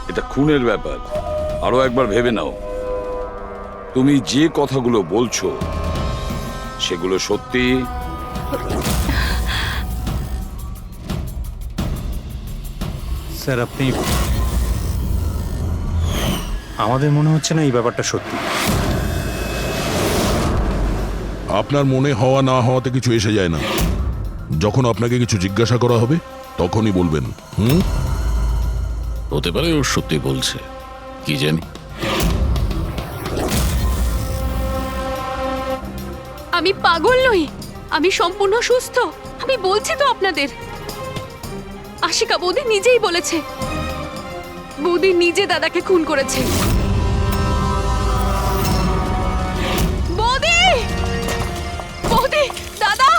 এটা খুনের ব্যাপার। আরো একবার ভেবে নাও, তুমি যে কথাগুলো বলছো সেগুলো সত্যি? স্যার আপনি, আমাদের মনে হচ্ছে না এই ব্যাপারটা সত্যি। আপনার মনে হওয়া না হওয়াতে কিছু এসে যায় না। যখন আপনাকে কিছু জিজ্ঞাসা করা হবে তখনই বলবেন। হতে পারে ও সত্যি বলছে, কি জানি। আমি পাগল নই, আমি সম্পূর্ণ সুস্থ। আমি বলছি তো আপনাদের, আশিকা বৌদি নিজেই বলেছে বৌদি নিজে দাদাকে খুন করেছে। বৌদি, বৌদি, দাদা,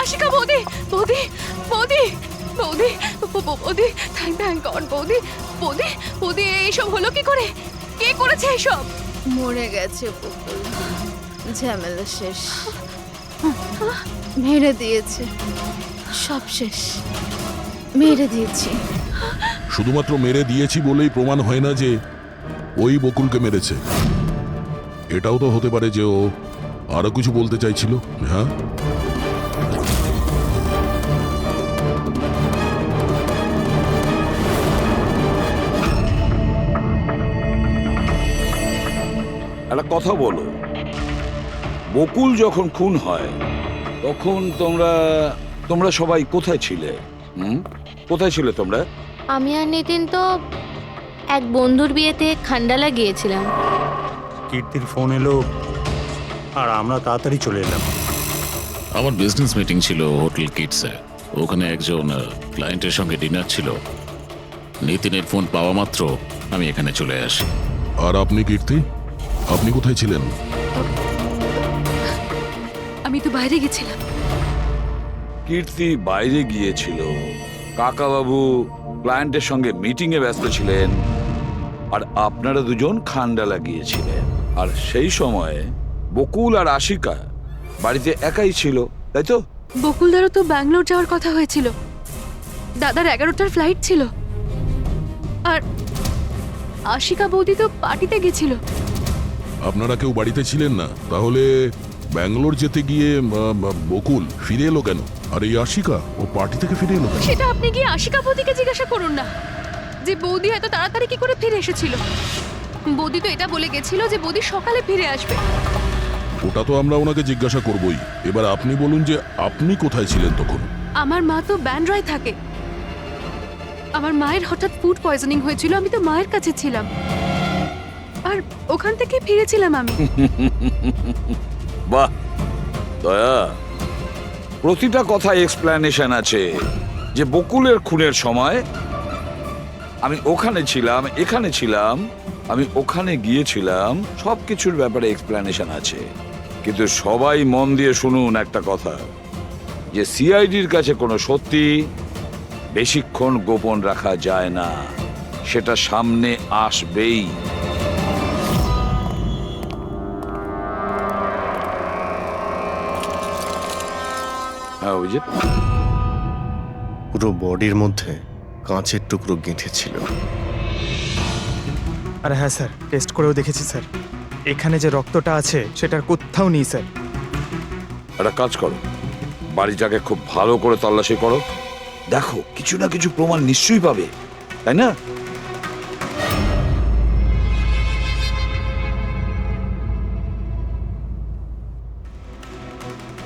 আশিকা বৌদি, বৌদি, বৌদি, বৌদি, বৌদি, থ্যাংক গড বৌদি, বৌদি, বৌদি, এইসব হলো কি করে? কে করেছে এইসব? মরে গেছে বকুল, ঝামেলা শেষ, মেরে দিয়েছে, সব শেষ, মেরে দিয়েছি। শুধুমাত্র মেরে দিয়েছি বলেই প্রমাণ হয় না যে ওই বকুলকে মেরেছে। এটাও তো হতে পারে যে ও আরো কিছু বলতে চাইছিল। হ্যাঁ, একটা কথা বলো, বকুল যখন খুন হয় তখন তোমরা সবাই কোথায় ছিলে? কোথায় ছিলে তোমরা? আমি আর নিতিন তো এক বন্ধুর বিয়েতে খান্ডালা গিয়েছিলাম। কীর্তির ফোন এলো আর আমরা তাড়াতাড়ি চলে এলাম। আমার বিজনেস মিটিং ছিল হোটেল কিটসে। ওখানে একজন ক্লায়েন্টের সঙ্গে ডিনার ছিল। নিতিনের ফোন পাওয়া মাত্র আমি এখানে চলে আসি। আর আপনি কীর্তি, আপনি কোথায় ছিলেন? আমি তো বাইরে গেছিলাম। কীর্তি বাইরে গিয়েছিল, কাকাবাবু ক্লায়েন্টের সঙ্গে মিটিং এ ব্যস্ত ছিলেন, আর আপনারা দুজন খান্ডালা গিয়েছিলেন। আর সেই সময় বকুল আর আশিকা বাড়িতে একাই ছিল, তাই তো? বকুলদারও তো ব্যাঙ্গালোর যাওয়ার কথা হয়েছিল, দাদার 11টার ফ্লাইট ছিল, আর আশিকা বৌদি তো পার্টিতে গেছিল। আপনারা কেউ বাড়িতে ছিলেন না? তাহলে ব্যাঙ্গালোর যেতে গিয়ে বকুল ফিরে এলো কেন? আর এই আশিকা ও পার্টি থেকে ফিরে এলো কেন? সেটা আপনি গিয়ে আশিকা বৌদিকে জিজ্ঞাসা করুন না, যে বৌদি এত তাড়াতাড়ি কি করে ফিরে এসেছিল। বৌদি তো এটা বলে গেছিল যে বৌদি সকালে ফিরে আসবে। ওটা তো আমরা ওনাকে জিজ্ঞাসা করবই। এবার আপনি বলুন যে আপনি কোথায় ছিলেন তখন? আমার মা তো ব্যান্ড্রায় থাকে, আমার মায়ের হঠাৎ ফুড পয়জনিং হয়েছিল, আমি তো মায়ের কাছে ছিলাম, আর ওখান থেকে ফিরেছিলাম আমি। বাহ দয়া, প্রতিটা কথায় এক্সপ্লেনেশন আছে। যে বকুলের খুনের সময় আমি ওখানে ছিলাম, এখানে ছিলাম, আমি ওখানে গিয়েছিলাম, সবকিছুর ব্যাপারে এক্সপ্লেনেশন আছে। কিন্তু সবাই মন দিয়ে শুনুন একটা কথা, যে সিআইডির কাছে কোনো সত্যি বেশিক্ষণ গোপন রাখা যায় না, সেটা সামনে আসবেই। হ্যাঁ, অভিজিৎ, পুরো বডির মধ্যে কাঁচের টুকরো গেঁথে ছিল। আরে হ্যাঁ স্যার, টেস্ট করেও দেখেছি স্যার, এখানে যে রক্তটা আছে সেটার কোথাও নেই স্যার। একটা কাজ করো, বাড়িটাকে খুব ভালো করে তল্লাশি করো, দেখো কিছু না কিছু প্রমাণ নিশ্চয়ই পাবে, তাই না?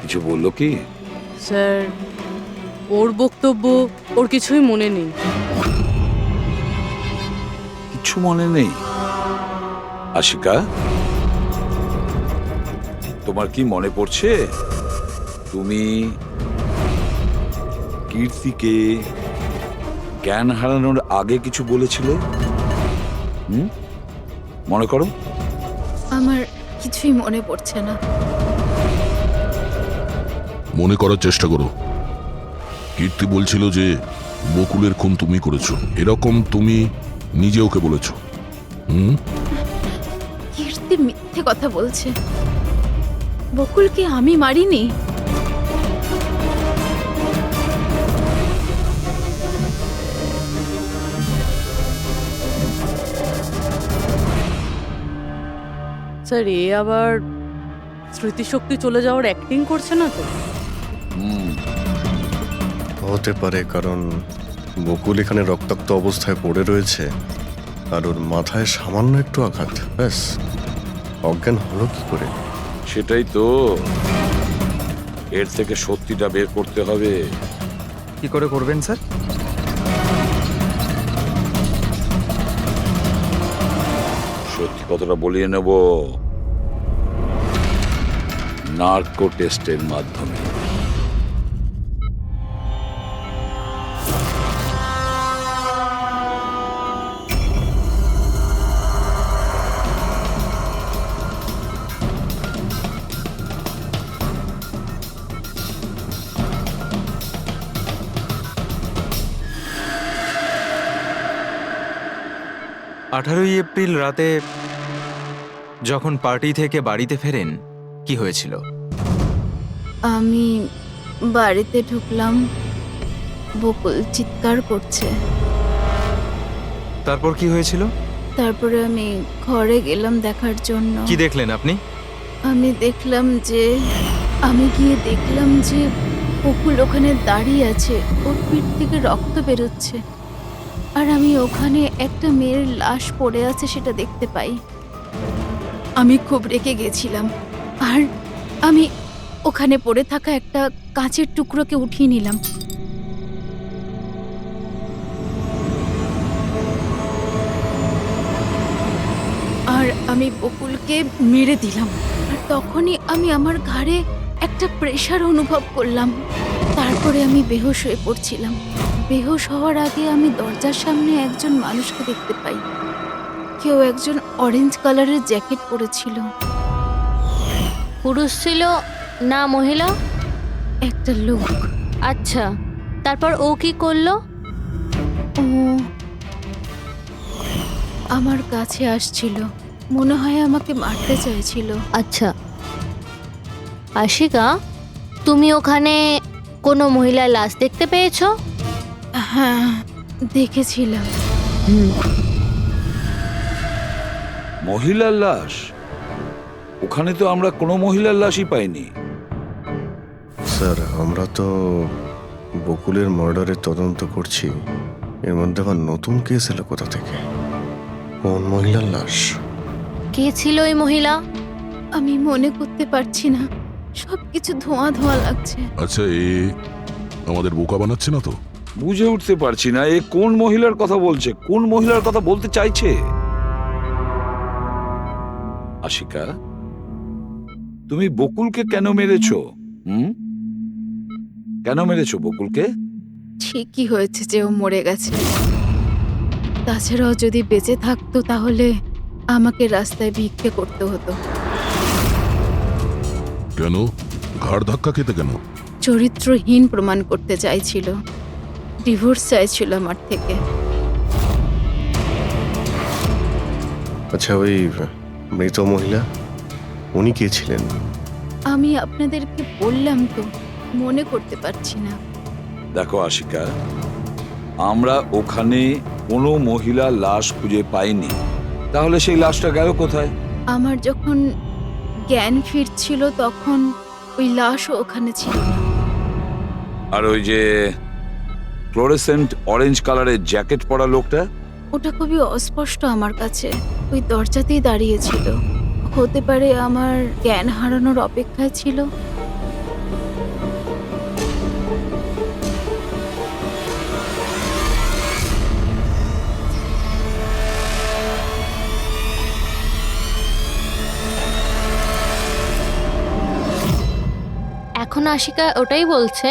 কিছু বললো কি? স্যার, ওর বক্তব্য ওর কিছুই মনে নেই। কিছু মনে নেই? আশিকা, তোমার কি মনে পড়ছে তুমি কীর্তিকে জ্ঞান হারানোর আগে কিছু বলেছিলে? মনে করো। আমার কিছুই মনে পড়ছে না। মনে করার চেষ্টা করো। কীর্তি বলছিল যে বকুলের খুন তুমি করেছো, এরকম তুমি নিজে ওকে বলেছো। কীর্তি মিথ্যে কথা বলছে, বকুলকে আমি মারিনি। স্যার এ আবার স্মৃতিশক্তি চলে যাওয়ার অ্যাক্টিং করছে না তো? হতে পারে, কারণ বকুল এখানে রক্তাক্ত অবস্থায় পড়ে রয়েছে আর ওর মাথায় সামান্য একটু আঘাত, ব্যাস অজ্ঞান হলো কি করে? সেটাই তো, এর থেকে সত্যিটা বের করতে হবে। কি করে করবেন স্যার? সত্যি কথাটা বলিয়ে নেব নার্কো টেস্টের মাধ্যমে। আঠারোই এপ্রিল রাতে যখন পার্টি থেকে বাড়িতে ফেরেন কি হয়েছিল? আমি বাড়িতে ঢুকলাম, বকুল চিৎকার করছে। তারপর কি হয়েছিল? তারপরে আমি ঘরে গেলাম দেখার জন্য। কি দেখলেন আপনি? আমি গিয়ে দেখলাম যে বকুল ওখানে দাঁড়িয়ে আছে, ওর পিঠ থেকে রক্ত বেরোচ্ছে, আর আমি ওখানে একটা মেয়ের লাশ পড়ে আছে সেটা দেখতে পাই। আমি খুব রেগে গেছিলাম, আর আমি ওখানে পড়ে থাকা একটা কাঁচের টুকরোকে উঠিয়ে নিলাম। আর আমি বকুলকে মেরে দিলাম। আর তখনই আমি আমার ঘাড়ে একটা প্রেশার অনুভব করলাম। তারপরে আমি বেহুশ হয়ে পড়ছিলাম। বেহুশ হওয়ার আগে আমি দরজার সামনে একজন মানুষকে দেখতে পাই। কেউ একজন অরেঞ্জ কালারের জ্যাকেট পরেছিল। পুরুষ ছিল না মহিলা? একটা লোক। আচ্ছা, তারপর ও কি করলো? ও আমার কাছে আসছিল, মনে হয় আমাকে মারতে চাইছিল। আচ্ছা আশিকা, তুমি ওখানে কোনো মহিলার লাশ দেখতে পেয়েছো? হ্যাঁ, দেখেছিলাম। মহিলার লাশ? ওখানে তো আমরা কোনো মহিলার লাশই পাইনি। স্যার, আমরা তো বকুলের মার্ডারের তদন্ত করছি, এর মধ্যে আবার নতুন কেস এলো কোথা থেকে? কোন মহিলার লাশ? কে ছিল ওই মহিলা? আমি মনে করতে পারছি না, সবকিছু ধোঁয়া ধোঁয়া লাগছে। আচ্ছা, এ আমাদের বোকা বানাচ্ছে না তো? বুঝে উঠতে পারছি না এ কোন মহিলার কথা বলছে, কোন মহিলার কথা বলতে চাইছে। আশিকা, তুমি বকুলকে কেন মেরেছো? কেন মেরেছো বকুলকে? ঠিকই হয়েছে যে ও মরে গেছে। তাছাড়াও যদি বেঁচে থাকতো তাহলে আমাকে রাস্তায় ভিক্ষে করতে হতো। কেন? ঘাড় ধাক্কা খেতে কেন? চরিত্রহীন প্রমাণ করতে চাইছিল, ডিভোর্স চাইছিল আমার থেকে। আচ্ছা, ওই মৃত মহিলা, উনি কে ছিলেন? আমি আপনাদেরকে বললাম তো, মনে করতে পারছি না। দেখো আশিকা, আমরা ওখানে কোনো মহিলার লাশ খুঁজে পাইনি, তাহলে সেই লাশটা গেল কোথায়? আমার যখন জ্ঞান ফিরছিল তখন ওই লাশও ওখানে ছিল না। আর ওই যে ফ্লোরেসেন্ট অরেঞ্জ কালারের জ্যাকেট পরা লোকটা? ওটা খুবই অস্পষ্ট আমার কাছে, ওই দরজাতেই দাঁড়িয়েছিল। হতে পারে আমার জ্ঞান হারানোর অপেক্ষায় ছিল। এখন আশিকা ওটাই বলছে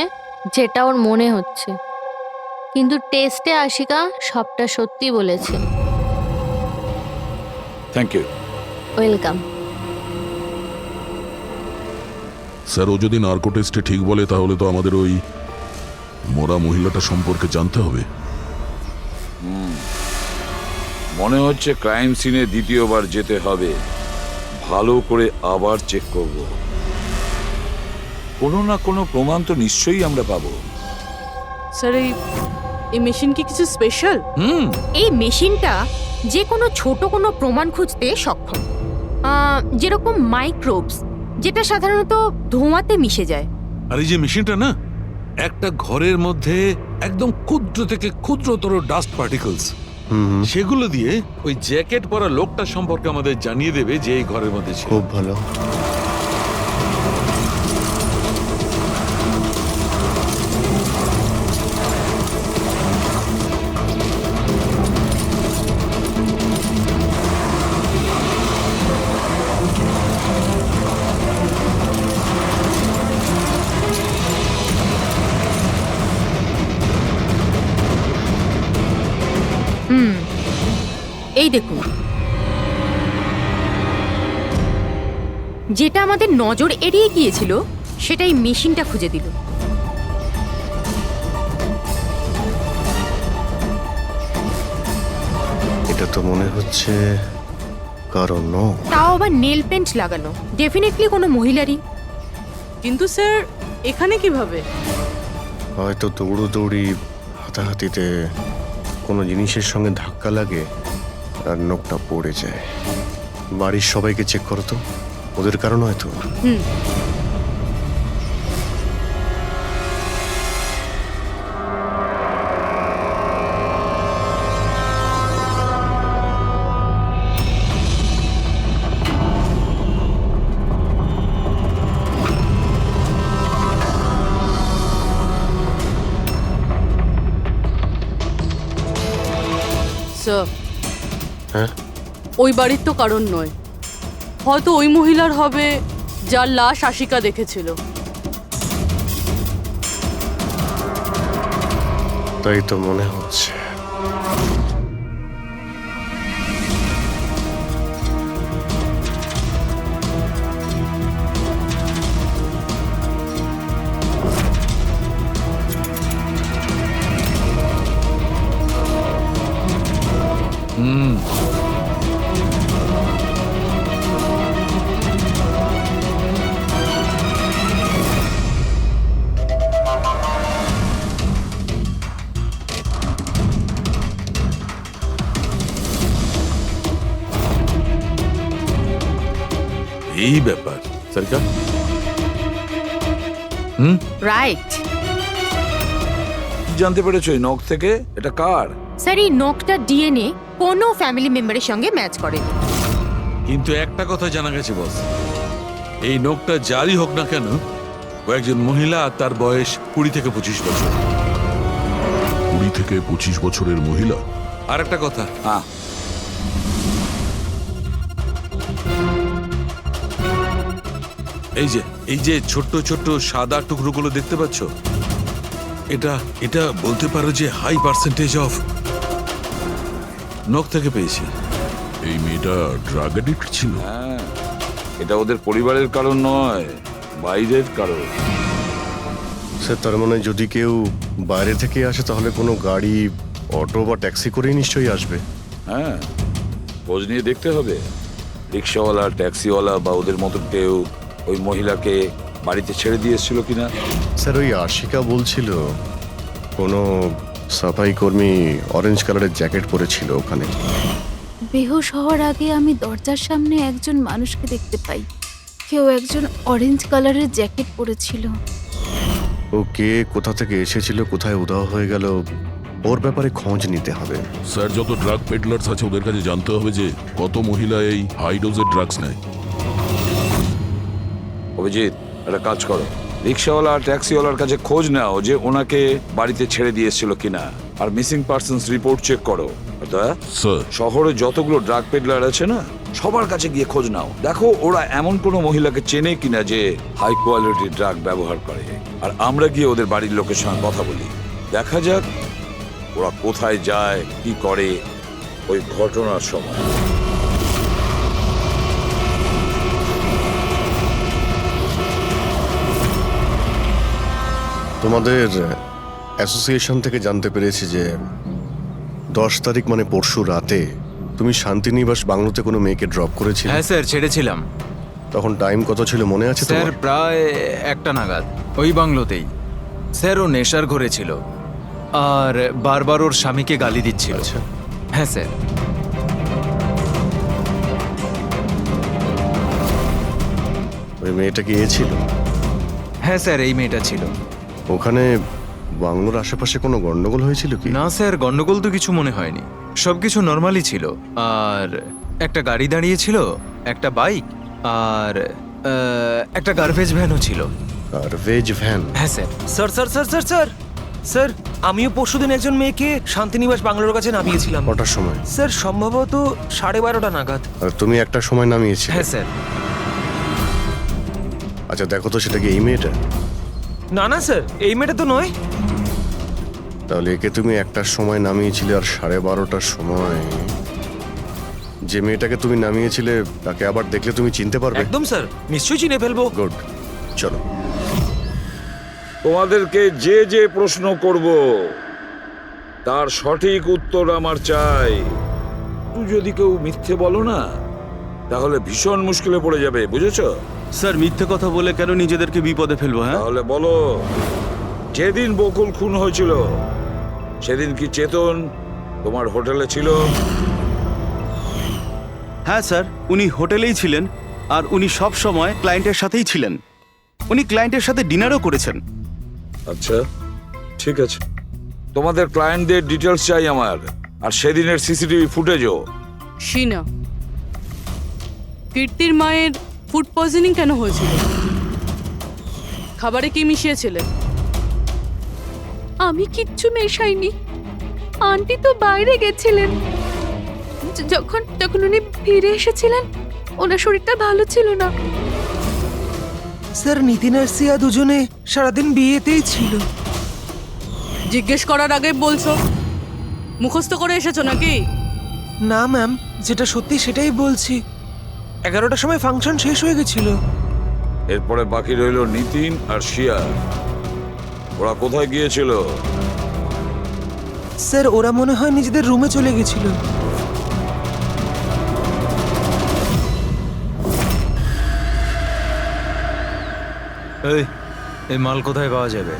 যেটা ওর মনে হচ্ছে, কিন্তু টেস্টে আশিকা সবটা সত্যি বলেছে। Thank you. ওয়েলকাম। স্যার, ও যদি নার্কো টেস্টে ঠিক বলে তাহলে তো আমাদের ওই মরা মহিলাটা সম্পর্কে জানতে হবে। মনে হচ্ছে ক্রাইম সিনে দ্বিতীয়বার যেতে হবে, ভালো করে আবার চেক করব। কোনো না কোনো প্রমাণ তো নিশ্চয়ই আমরা পাবো। স্যার এই মেশিন কি কিছু স্পেশাল? এই মেশিনটা যে কোনো ছোট কোনো প্রমাণ খুঁজতে সক্ষম। যেরকম মাইক্রোবস, যেটা সাধারণত ধোঁয়াতে মিশে যায়। আর এই যে মেশিনটা না, একটা ঘরের মধ্যে একদম ক্ষুদ্র থেকে ক্ষুদ্রতর ডাস্ট পার্টিকলস, সেগুলো দিয়ে ওই জ্যাকেট পরা লোকটা সম্পর্কে আমাদের জানিয়ে দেবে যে এই ঘরের মধ্যে ছিল। খুব ভালো। এই দেখুন, যেটা আমাদের নজর এড়িয়ে গিয়েছিল সেটাই মেশিনটা খুঁজে দিল। এটা তো মনে হচ্ছে কারণ নখ। তাও আবার নেল পেন্ট লাগানো, ডেফিনেটলি কোনো মহিলারই। কিন্তু স্যার এখানে কিভাবে? হয়তো দৌড়োদৌড়ি, হাতাহাতিতে কোনো জিনিসের সঙ্গে ধাক্কা লাগে আর নখটা পড়ে যায়। বাড়ির সবাইকে চেক করো তো, ওদের কারণ হয়তো। স্যার হ্যাঁ, ওই বাড়ির তো কারণ নয়, হয়তো ওই মহিলার হবে যার লাশ আশিকা দেখেছিল। তাই তো মনে হচ্ছে। এই ব্যাপার সরকার। রাইট কি জানতে পেরেছো এই নখ থেকে? এটা কার? স্যার, এই নখটা ডিএনএ কোনো ফ্যামিলি মেম্বারের সঙ্গে ম্যাচ করেনি। কিন্তু একটা কথা জানা গেছে বস, এই নখটা যারই হোক না কেন, ও একজন মহিলা আর তার বয়স 20 থেকে 25 বছর। 20 থেকে 25 বছরের মহিলা। আর একটা কথা, হ্যাঁ, এই যে ছোট্ট ছোট্ট সাদা টুকরোগুলো দেখতে পাচ্ছ, এটা বলতে পারো যে হাই পার্সেন্টেজ অফ নখ থেকে পেয়েছি। এই মেয়েটা ড্রাগ অ্যাডিক্ট ছিল। হ্যাঁ, এটা ওদের পরিবারের কারণ নয়, বাইরের কারণ। স্যার, তার মানে যদি কেউ বাইরে থেকে আসে তাহলে কোনো গাড়ি, অটো বা ট্যাক্সি করেই নিশ্চয়ই আসবে। হ্যাঁ, খোঁজ নিয়ে দেখতে হবে রিক্সাওয়ালা, ট্যাক্সিওয়ালা বা ওদের মতো কেউ ওই মহিলাকে বাড়িতে ছেড়ে দিয়ে এসেছিল কিনা। স্যার, ওই আশিকা বলছিল কোনো সাফাই কর্মী অরেঞ্জ কালারের জ্যাকেট পরেছিল ওখানে। বেহুশ হওয়ার আগে আমি দরজার সামনে একজন মানুষকে দেখতে পাই, কেউ একজন অরেঞ্জ কালারের জ্যাকেট পরেছিল। ও কে, কোথা থেকে এসেছিল, কোথায় উধাও হয়ে গেল, ওর ব্যাপারে খোঁজ নিতে হবে। স্যার, যত ড্রাগ পেডলার্স আছে ওদের কাছে জানতে হবে যে কত মহিলা এই হাই ডোজের ড্রাগস নেয়। অভিজিৎ, একটা কাজ করো, রিক্সাওয়ালা আর ট্যাক্সিওয়ালার কাছে খোঁজ নাও যে ওনাকে বাড়িতে ছেড়ে দিয়ে এসেছিল কিনা, আর মিসিং পার্সনস রিপোর্ট চেক করো। স্যার, শহরে যতগুলো ড্রাগ পেডলার আছে না, সবার কাছে গিয়ে খোঁজ নাও, দেখো ওরা এমন কোনো মহিলাকে চেনে কিনা যে হাই কোয়ালিটি ড্রাগ ব্যবহার করে। আর আমরা গিয়ে ওদের বাড়ির লোকের সঙ্গে কথা বলি, দেখা যাক ওরা কোথায় যায়, কি করে ওই ঘটনার সময়। তোমাদের অ্যাসোসিয়েশন থেকে জানতে পেরেছি যে 10 তারিখ মানে পরশু রাতে তুমি শান্তিনিবাস বাংলোতে কোনো মেয়েকে ড্রপ করেছিলে। হ্যাঁ স্যার, ছেড়েছিলাম। তখন টাইম কত ছিল মনে আছে স্যার, তোমার? প্রায় 1টা নাগাদ ওই বাংলোতেই। স্যার, ও নেশার ঘরে ছিল আর বারবার ওর স্বামীকে গালি দিচ্ছিল। আচ্ছা, হ্যাঁ স্যার। ওই মেয়েটা কি এ ছিল? হ্যাঁ স্যার, এই মেয়েটা ছিল। ওখানে বাংলোর আশেপাশে কোনো গন্ডগোল হয়েছিল কি? না স্যার, গন্ডগোল তো কিছু মনে হয়নি, সবকিছু নর্মালি ছিল। আর একটা গাড়ি দাঁড়িয়ে ছিল, একটা বাইক, আর একটা গার্বেজ ভ্যানও ছিল। Garbage van? হ্যাঁ sir. Sir sir sir sir sir sir, আমিও পরশুদিন একজন মেয়েকে শান্তিনিবাস বাংলোর কাছে নামিয়েছিলাম। কটার সময়? স্যার সম্ভবত 12:30 নাগাদ। আর তুমি একটা সময় নামিয়েছিলে? হ্যাঁ স্যার। আচ্ছা দেখো তো, সেটা কি এই মেয়েটা? না না স্যার, এই মেয়েটা তো নয়। তাহলে একে তুমি একটার সময় নামিয়েছিলে, আর 12:30টার সময় যে মেয়েটাকে তুমি নামিয়েছিলে তাকে আবার দেখলে তুমি চিনতে পারবে? একদম স্যার, নিশ্চয়ই চিনে ফেলবো। গুড, চলো। তোমাদেরকে যে যে প্রশ্ন করব তার সঠিক উত্তর আমার চাই। তুই যদি কেউ মিথ্যে বলো না, তাহলে ভীষণ মুশকিলে পড়ে যাবে, বুঝেছো? স্যার, মিথ্যে কথা বলে কেন নিজেদেরকে বিপদে ফেলবো? হ্যাঁ, তাহলে বলো, যেদিন বকুল খুন হয়েছিল সেদিন কি চেতন তোমার হোটেলে ছিল? হ্যাঁ স্যার, উনি হোটেলেই ছিলেন, আর উনি সব সময় ক্লায়েন্টের সাথেই ছিলেন। উনি ক্লায়েন্টের সাথে ডিনারও করেছেন। আচ্ছা, ঠিক আছে। তোমাদের ক্লায়েন্টদের ডিটেলস চাই আমার, আর সেদিনের সিসিটিভি ফুটেজও। শিনা, কীর্তির মায়ের ফুড পয়জনিং কেন হয়েছিল? খাবারে কি মিশিয়েছিলে? আমি কিচ্ছু মেশাইনি। আন্টি তো বাইরে গেছিলেন। যখন তখন উনি ফিরে এসেছিলেন, ওনার শরীরটা ভালো ছিল না। স্যার নিতিন আর সিয়া দুজনে সারাদিন বিয়েতেই ছিল। জিজ্ঞেস করার আগে বলছো, মুখস্থ করে এসেছো নাকি? না ম্যাম, যেটা সত্যি সেটাই বলছি। 11টার সময় ফাংশন শেষ হয়ে গেছিল। এরপরে বাকি রইল নিতিন আর শিয়া। ওরা কোথায় গিয়েছিল? স্যার ওরা মনে হয় নিজেদের রুমে চলে গেছিল। এই মাল কোথায় পাওয়া যাবে?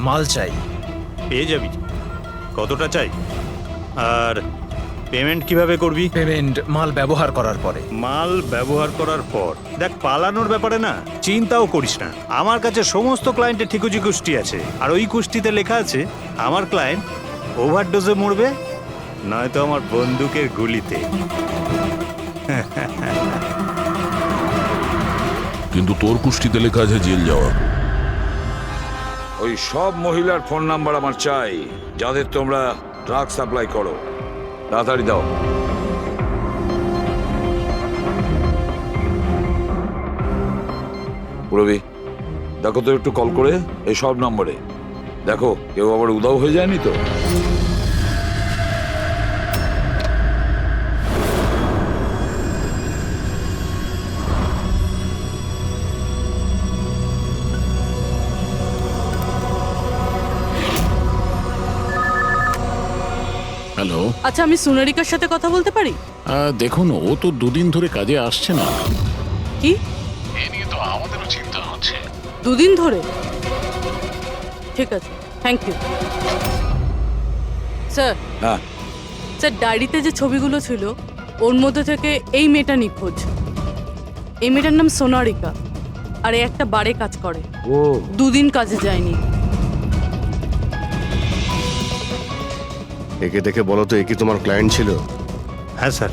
মাল চাই। পেয়ে যাবি। কতটা চাই? আর পেমেন্ট কিভাবে করবি? পেমেন্ট মাল ব্যবহার করার পরে। মাল ব্যবহার করার পর দেখ, পালানোর ব্যাপারে না চিন্তাও করিস না। আমার কাছে সমস্ত ক্লায়েন্টের ঠিকুজি কুষ্টি আছে, আর ওই কুষ্টিতে লেখা আছে আমার ক্লায়েন্ট ওভারডোজে মরবে, নয়তো আমার বন্দুকের গুলিতে। কিন্তু তোর কুষ্টিতে লেখা আছে জেল যাওয়া। ওই সব মহিলার ফোন নাম্বার আমার চাই, যাদের তোমরা ড্রাগ সাপ্লাই করো। তাড়াতাড়ি দাও। পুরবি, দেখো তো একটু কল করে এই সব নম্বরে। দেখো কেউ আবার উধাও হয়ে যায়নি তো। হ্যালো। আচ্ছা, আমি সোনারিকার সাথে কথা বলতে পারি? দেখুন, ও তো দুদিন ধরে কাজে আসছে না। কি? এ নিয়ে তো আমাদেরও চিন্তা হচ্ছে। দুদিন ধরে? ঠিক আছে, থ্যাংক ইউ স্যার। হ্যাঁ স্যার, ডায়েরিতে যে ছবিগুলো ছিল ওর মধ্যে থেকে এই মেয়েটা নিখোঁজ। এই মেয়েটার নাম সোনারিকা, আর এ একটা বারে কাজ করে। ও, দুদিন কাজে যায়নি। একে দেখে বলো তো, এ কি তোমার ক্লায়েন্ট ছিল? হ্যাঁ স্যার।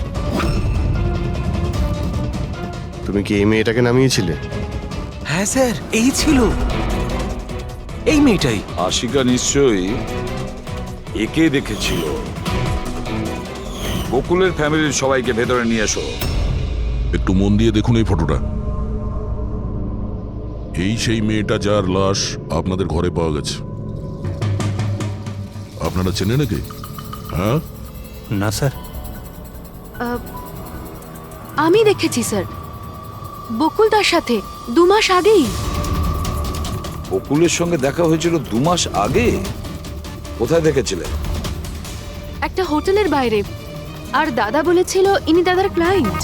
তুমি কি এই মেয়েটাকে নামিয়েছিলে? হ্যাঁ স্যার, এই ছিল, এই মেয়েটাই। আশিকা নিশ্চয়ই একে দেখেছিল। বকুলের ফ্যামিলির সবাইকে ভেতরে নিয়ে এসো। একটু মন দিয়ে দেখুন এই ফটোটা। এই সেই মেয়েটা যার লাশ আপনাদের ঘরে পাওয়া গেছে। আপনারা চেনেন নাকি? হ্যাঁ, না স্যার। আমি দেখেছি স্যার, বকুল তার সাথে 2 মাস আগেই। বকুলের সঙ্গে দেখা হয়েছিল 2 মাস আগে? কোথায় দেখেছিলে? একটা হোটেলের বাইরে। আর দাদা বলেছিল ইনি দাদার ক্লায়েন্ট।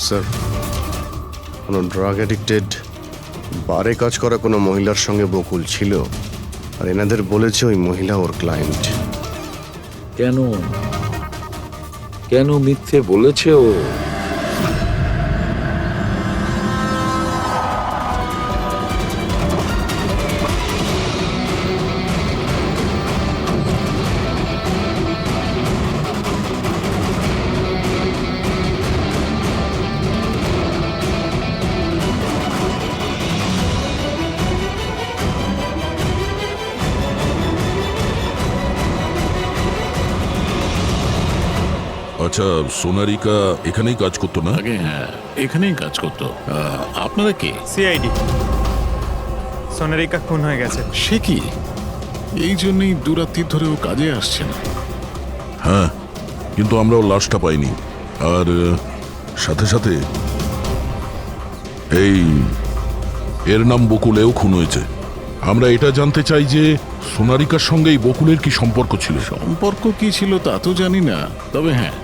স্যার, কোনো ড্রাগ অ্যাডিক্টেড বারে কাজ করা কোনো মহিলার সঙ্গে বকুল ছিল, আর এনাদের বলেছে ওই মহিলা ওর ক্লায়েন্ট। কেন কেন মিথ্যে বলেছে ও? আচ্ছা, সোনারিকা এখানেই কাজ করতো না? আগে হ্যাঁ, এখানেই কাজ করতো। আপনারা কে? সিআইডি। সোনারিকা খুন হয়ে গেছে। সে কি? এই জন্যই দুরাত্রির ধরেও কাজে আসছে না। হ্যাঁ, কিন্তু আমরাও লাশটা পাইনি। আর সাথে সাথে এই এর নাম বকুলেও খুন হয়েছে। আমরা এটা জানতে চাই যে সোনারিকার সঙ্গে এই বকুলের কি সম্পর্ক ছিল? সম্পর্ক কি ছিল তা তো জানি না, তবে হ্যাঁ,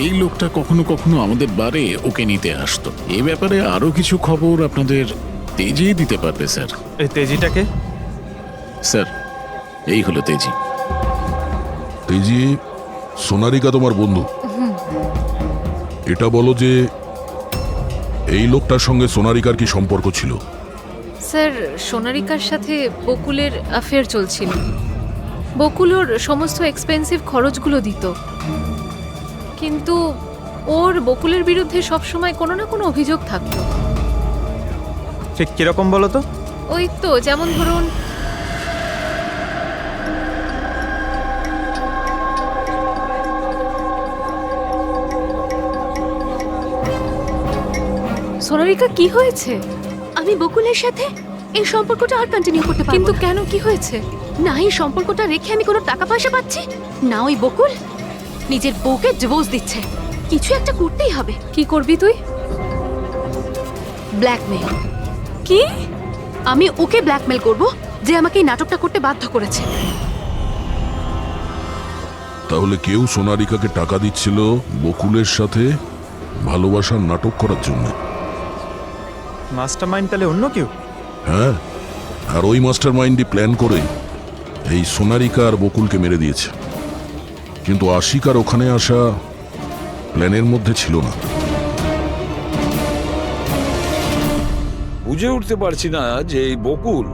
এই লোকটা কখনো কখনো আমাদের বারে ওকে নিতে আসতো। এই ব্যাপারে আরো কিছু খবর আপনাদের তেজি দিতে পারবে স্যার। এই তেজিটাকে? স্যার, এই হলো তেজি। তেজি, সোনারিকা তোমার বন্ধু। এটা বলো যে এই লোকটার সঙ্গে সোনারিকার কি সম্পর্ক ছিল? স্যার, সোনারিকার সাথে বকুলের অ্যাফেয়ার চলছিল। বকুল ওর সমস্ত এক্সপেন্সিভ খরচগুলো দিত, কিন্তু ওর বকুলের বিরুদ্ধে সবসময় কোনো না কোনো অভিযোগ থাকতো। ঠিক কিরকম বলো তো? ওই তো, যেমন ধরুন, সোনারিকা কি হয়েছে? আমি বকুলের সাথে এই সম্পর্কটা আর কন্টিনিউ করতে পারবো কিন্তু না। কেন, কি হয়েছে? না এই সম্পর্কটা রেখে আমি কোনো টাকা পয়সা পাচ্ছি না, ওই বকুল নিজের বউকে ডিভোর্স দিচ্ছে। কিছু একটা করতেই হবে। কি করবি তুই? ব্ল্যাকমেল। কি? আমি ওকে ব্ল্যাকমেল করব যে আমাকে এই নাটকটা করতে বাধ্য করেছে। তাহলে কেউ সোনারিকাকে টাকা দিচ্ছিল বকুলের সাথে ভালোবাসার নাটক করার জন্য? মাস্টারমাইন্ড তাহলে অন্য কেউ? হ্যাঁ, আর ওই মাস্টার মাইন্ডই প্ল্যান করে এই সোনারিকা আর বকুলকে মেরে দিয়েছে। কিন্তু আশিকার ওখানে আসা প্ল্যানের মধ্যে ছিল না। বুঝে উঠতে পারছি না যে এই বকুল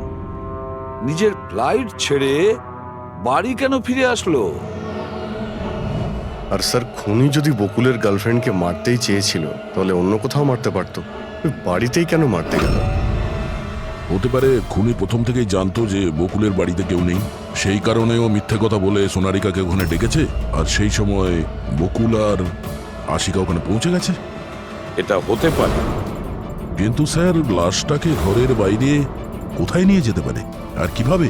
নিজের ফ্লাইট ছেড়ে বাড়ি কেন ফিরে আসলো। আর স্যার, খুনি যদি বকুলের গার্লফ্রেন্ডকে মারতেই চেয়েছিল, তাহলে অন্য কোথাও মারতে পারতো। ওই বাড়িতেই কেন মারতে গেল? হতে পারে খুনি প্রথম থেকেই জানতো যে বকুলের বাড়িতে কেউ নেই, সেই কারণেও মিথ্যে কথা বলে সোনারিকাকে ওখানে ডেকেছে, আর সেই সময় বকুল আর আশিকা ওখানে পৌঁছে গেছে। এটা হতে পারে, কিন্তু স্যার, লাশটাকে ঘরের বাইরে কোথায় নিয়ে যেতে পারে আর কিভাবে?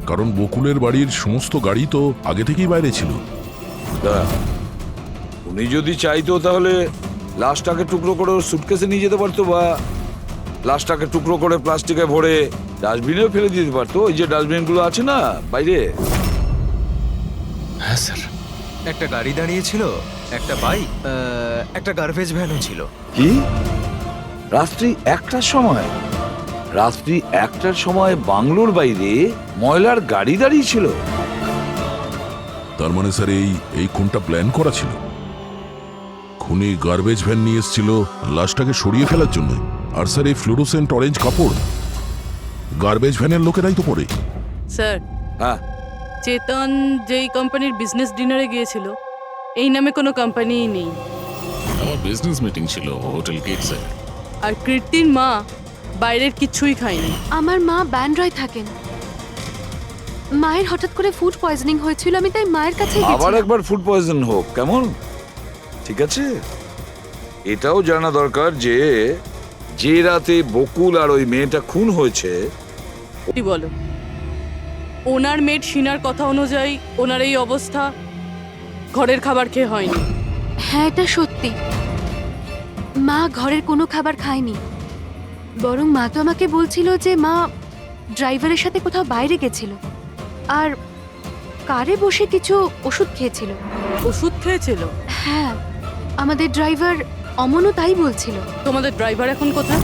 কারণ বকুলের বাড়ির সমস্ত গাড়ি তো আগে থেকেই বাইরে ছিল। উনি যদি চাইতো তাহলে লাশটাকে টুকরো করে ওর সুটকেসে নিয়ে যেতে পারতো, বা লাশটাকে টুকরো করে প্লাস্টিকে ভরে ডাস্টবিনেও ফেলে দিতে পারতো। ওই যে ডাস্টবিনগুলো আছে না বাইরে। হ্যাঁ স্যার। একটা গাড়ি দাঁড়িয়েছিল, একটা বাইক, একটা গার্বেজ ভ্যানও ছিল। কি? রাত্রি 1টার সময়? রাত্রি 1টার সময় বাংলোর বাইরে ময়লার গাড়ি দাঁড়িয়ে ছিল? তার মানে স্যার এই খুনটা প্ল্যান করা ছিল। খুনি গার্বেজ ভ্যান নিয়ে এসেছিল লাশটাকে সরিয়ে ফেলার জন্য। আর স্যার, এই ফ্লুরোসেন্ট অরেঞ্জ কাপড় গার্বেজ ভ্যানের লোকেরাই তো পরে। স্যার, হ্যাঁ, চেতন যেই কোম্পানির বিজনেস ডিনারে গিয়েছিল, এই নামে কোনো কোম্পানিই নেই। আমার বিজনেস মিটিং ছিল হোটেল কিটসে। আর কীর্তির মা বাইরের কিছুই খায়নি। আমার মা ব্যান্ড্রয় থাকেন। মায়ের হঠাৎ করে ফুড পয়জনিং হয়েছিল, আমি তাই মায়ের কাছে আবার একবার ফুড পয়জন হোক কেমন? ঠিক আছে, এটাও জানা দরকার যে যে রাতে বকুল আর ওই মেয়েটা খুন হয়েছে, কি বলো? ওনার মেড সিনার কথা অনুযায়ী ওনার এই অবস্থা ঘরের খাবার খেয়ে হয়নি। হ্যাঁ, এটা সত্যি। মা ঘরের কোনো খাবার খায়নি, বরং মা তো আমাকে বলছিল যে মা ড্রাইভারের সাথে কোথাও বাইরে গেছিল আর কারে বসে কিছু ওষুধ খেয়েছিল। ওষুধ খেয়েছিল? হ্যাঁ, আমাদের ড্রাইভার অমনও তাই বলছিল। তোমাদের ড্রাইভার এখন কোথায়?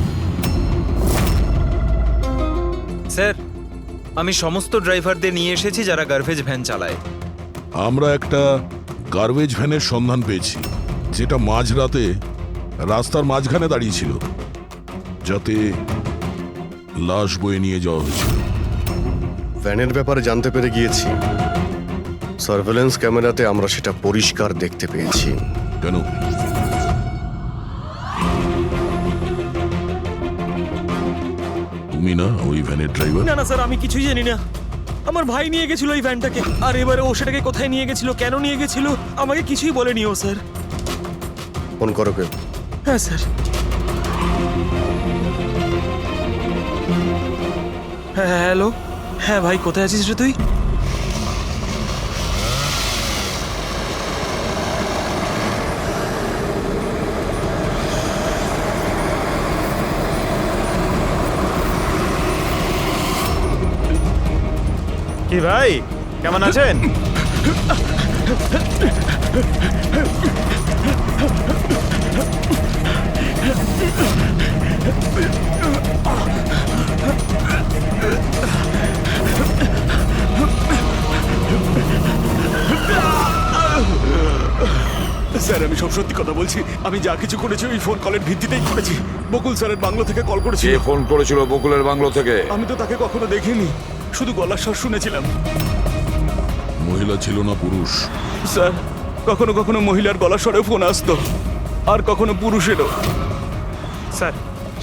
স্যার, আমি সমস্ত ড্রাইভারদের নিয়ে এসেছি যারা গার্বেজ ভ্যান চালায়। আমরা একটা গার্বেজ ভ্যানের সন্ধান পেয়েছি, যেটা মাঝরাতে রাস্তার মাঝখানে দাঁড়িয়েছিল, যাতে লাশ বয়ে নিয়ে যাওয়া হয়েছিল। ভ্যানের ব্যাপারে জানতে পেরে গিয়েছি। সার্ভেলেন্স ক্যামেরাতে আমরা সেটা পরিষ্কার দেখতে পেয়েছি। কেন? তুমি না ওই ভ্যানের ড্রাইভার? না না স্যার, আমি কিছুই জানি না। আমার ভাই নিয়ে গেছিল ওই ভ্যানটাকে, আর এবারে ও সেটাকে কোথায় নিয়ে গেছিল, কেন নিয়ে গেছিল, আমাকে কিছুই বলেনি ও স্যার। ফোন করো কেউ? হ্যাঁ স্যার। হ্যাঁ হ্যালো, হ্যাঁ ভাই কোথায় আছিস রে তুই? কি ভাই, কেমন আছেন? স্যার, আমি সব সত্যি কথা বলছি। আমি যা কিছু করেছি ওই ফোন কলের ভিত্তিতেই করেছি। বকুল স্যারের বাংলো থেকে কল করেছিল। কে ফোন করেছিল বকুলের বাংলো থেকে? আমি তো তাকে কখনো দেখিনি, শুধু গলার স্বর শুনেছিলাম। মহিলা ছিল না পুরুষ? স্যার, কখনো কখনো মহিলার গলার স্বরেও ফোন আসতো, আর কখনো পুরুষেরও। স্যার,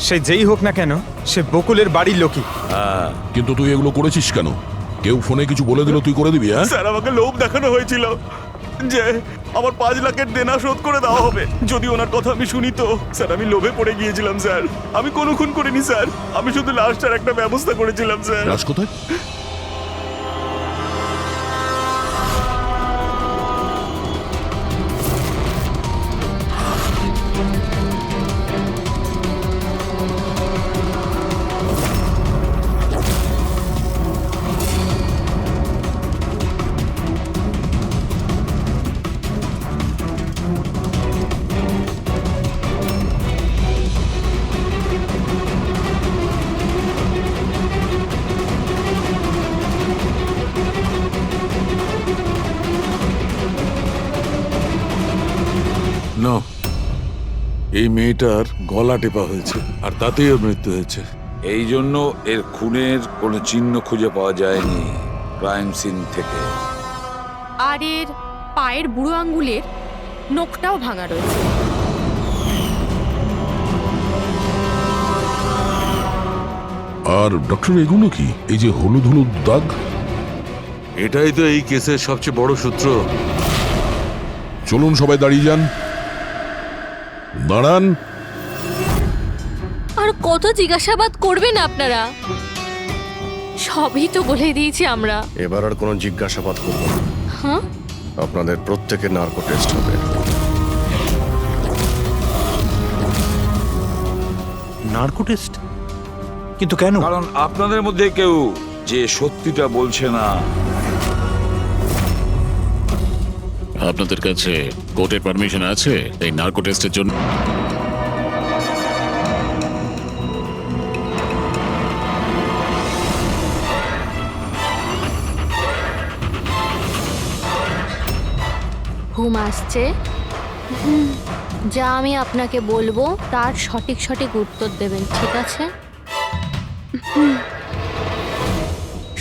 সে যেই হোক না কেন, সে বকুলের বাড়ির লোকই। কিন্তু তুই এগুলো করেছিস কেন? কেউ ফোনে কিছু বলে দিল তুই করে দিবি? হ্যাঁ স্যার, আমাকে লোভ দেখানো হয়েছিল যে আমার 5 লাখের দেনা শোধ করে দেওয়া হবে যদি ওনার কথা আমি শুনি। তো স্যার, আমি লোভে পড়ে গিয়েছিলাম স্যার। আমি কোনো খুন করিনি স্যার, আমি শুধু লাশটার একটা ব্যবস্থা করেছিলাম স্যার। লাশ কোথায়? না, এই মেয়েটার গলা টেপা হয়েছে আর তাতেই ওর মৃত্যু হয়েছে। এই জন্য এর খুনের কোনো চিহ্ন খুঁজে পাওয়া যায়নি ক্রাইম সিন থেকে। আর এর পায়ের বুড়ো আঙ্গুলের নখটাও ভাঙা রয়েছে। আর ডক্টর, এগুলো কি? এই যে হলুদ হলুদ দাগ? এটাই তো এই কেসের সবচেয়ে বড় সূত্র। চলুন সবাই দাঁড়িয়ে যান। দাঁড়ান। আর কত জিজ্ঞাসাবাদ করবেন আপনারা? সবই তো বলে দিয়েছি আমরা। এবার আর কোনো জিজ্ঞাসাবাদ করব না। হ্যাঁ, আপনাদের প্রত্যেকের নার্কো টেস্ট হবে। Narco test? কিন্তু কেন? কারণ আপনাদের মধ্যে কেউ যে সত্যিটা বলছে না। আপনাদের কাছে কোর্টের পারমিশন আছে এই নার্কো টেস্টের জন্য? ঘুম আসছে? যা আমি আপনাকে বলবো তার সঠিক সঠিক উত্তর দেবেন, ঠিক আছে?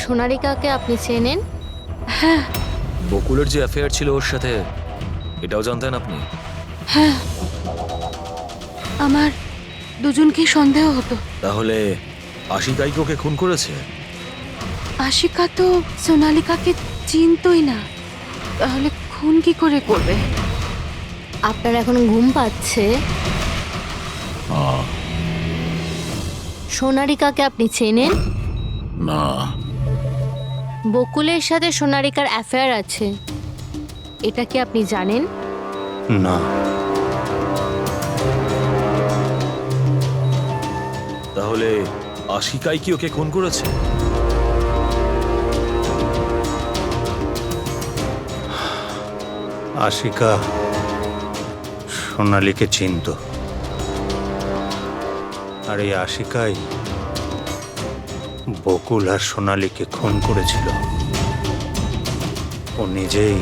সোনারিকাকে আপনি চেনেন? হ্যাঁ বকুলের যে অ্যাফেয়ার ছিল ওর সাথে, এটাও জানতেন আপনি? হ্যাঁ, আমার দুজনকেই সন্দেহ হতো। তাহলে আশিকাই কি ওকে খুন করেছে? আশিকা তো সোনালিকাকে চিনতই না, তাহলে খুন কি করে করবে? আপনার এখন ঘুম পাচ্ছে? সোনারিকাকে আপনি চেনেন? না। বকুলের সাথে সোনারিকার অ্যাফেয়ার আছে, এটা কি আপনি জানেন? না। তাহলে আশিকাই কি ওকে খুন করেছে? আশিকা সোনালীকে চিনত, আর এই আশিকাই বকুল আর সোনালীকে খুন করেছিল। ও নিজেই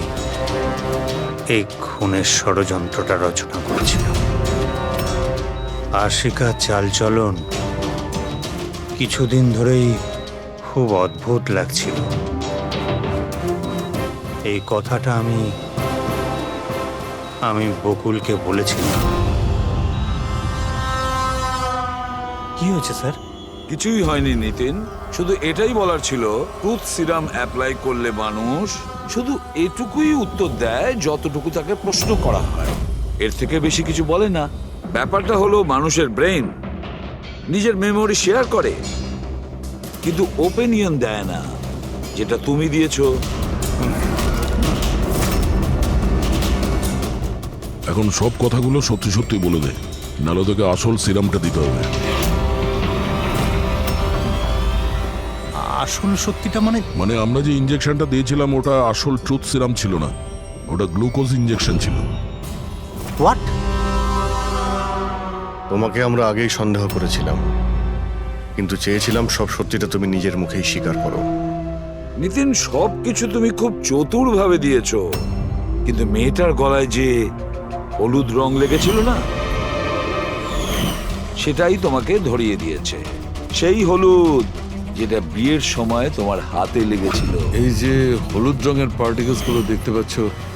এই খুনের ষড়যন্ত্রটা রচনা করেছিল। আশিকা চালচলন কিছুদিন ধরেই খুব অদ্ভুত লাগছিল। এই কথাটা আমি বকুলকে বলেছিলাম। কি হয়েছে স্যার? কিছুই হয়নি নিতিন, শুধু এটাই বলার ছিল টুথ সিরাম অ্যাপ্লাই করলে মানুষ শুধু এটুকুই উত্তর দেয় যতটুকু তাকে প্রশ্ন করা হয়, এর থেকে বেশি কিছু বলে না। ব্যাপারটা হলো মানুষের ব্রেন নিজের মেমোরি শেয়ার করে, কিন্তু ওপিনিয়ন দেয় না, যেটা তুমি দিয়েছো। এখন সব কথাগুলো সত্যি সত্যি বলে দে, নাহলে তোকে আসল সিরামটা দিতে হবে। আসল সত্যিটা মানে আমরা যে ইঞ্জেকশনটা দিয়েছিলাম ওটা আসল ট্রুথ সিরাম ছিল না, ওটা গ্লুকোজ ইঞ্জেকশন ছিল। হোয়াট? তোমাকে আমরা আগেই সন্দেহ করেছিলাম, কিন্তু চেয়েছিলাম সব সত্যিটা তুমি নিজের মুখেই স্বীকার করো। নিতিন, সবকিছু তুমি খুব চতুর ভাবে দিয়েছো, কিন্তু মেয়েটার গলায় যে হলুদ রং লেগেছিল না, সেটাই তোমাকে ধরিয়ে দিয়েছে। সেই হলুদ যেটা বিয়ের সময় তোমার হাতে লেগেছিল। এই যে হলুদ রঙের পার্টিকেলস গুলো দেখতে পাচ্ছ,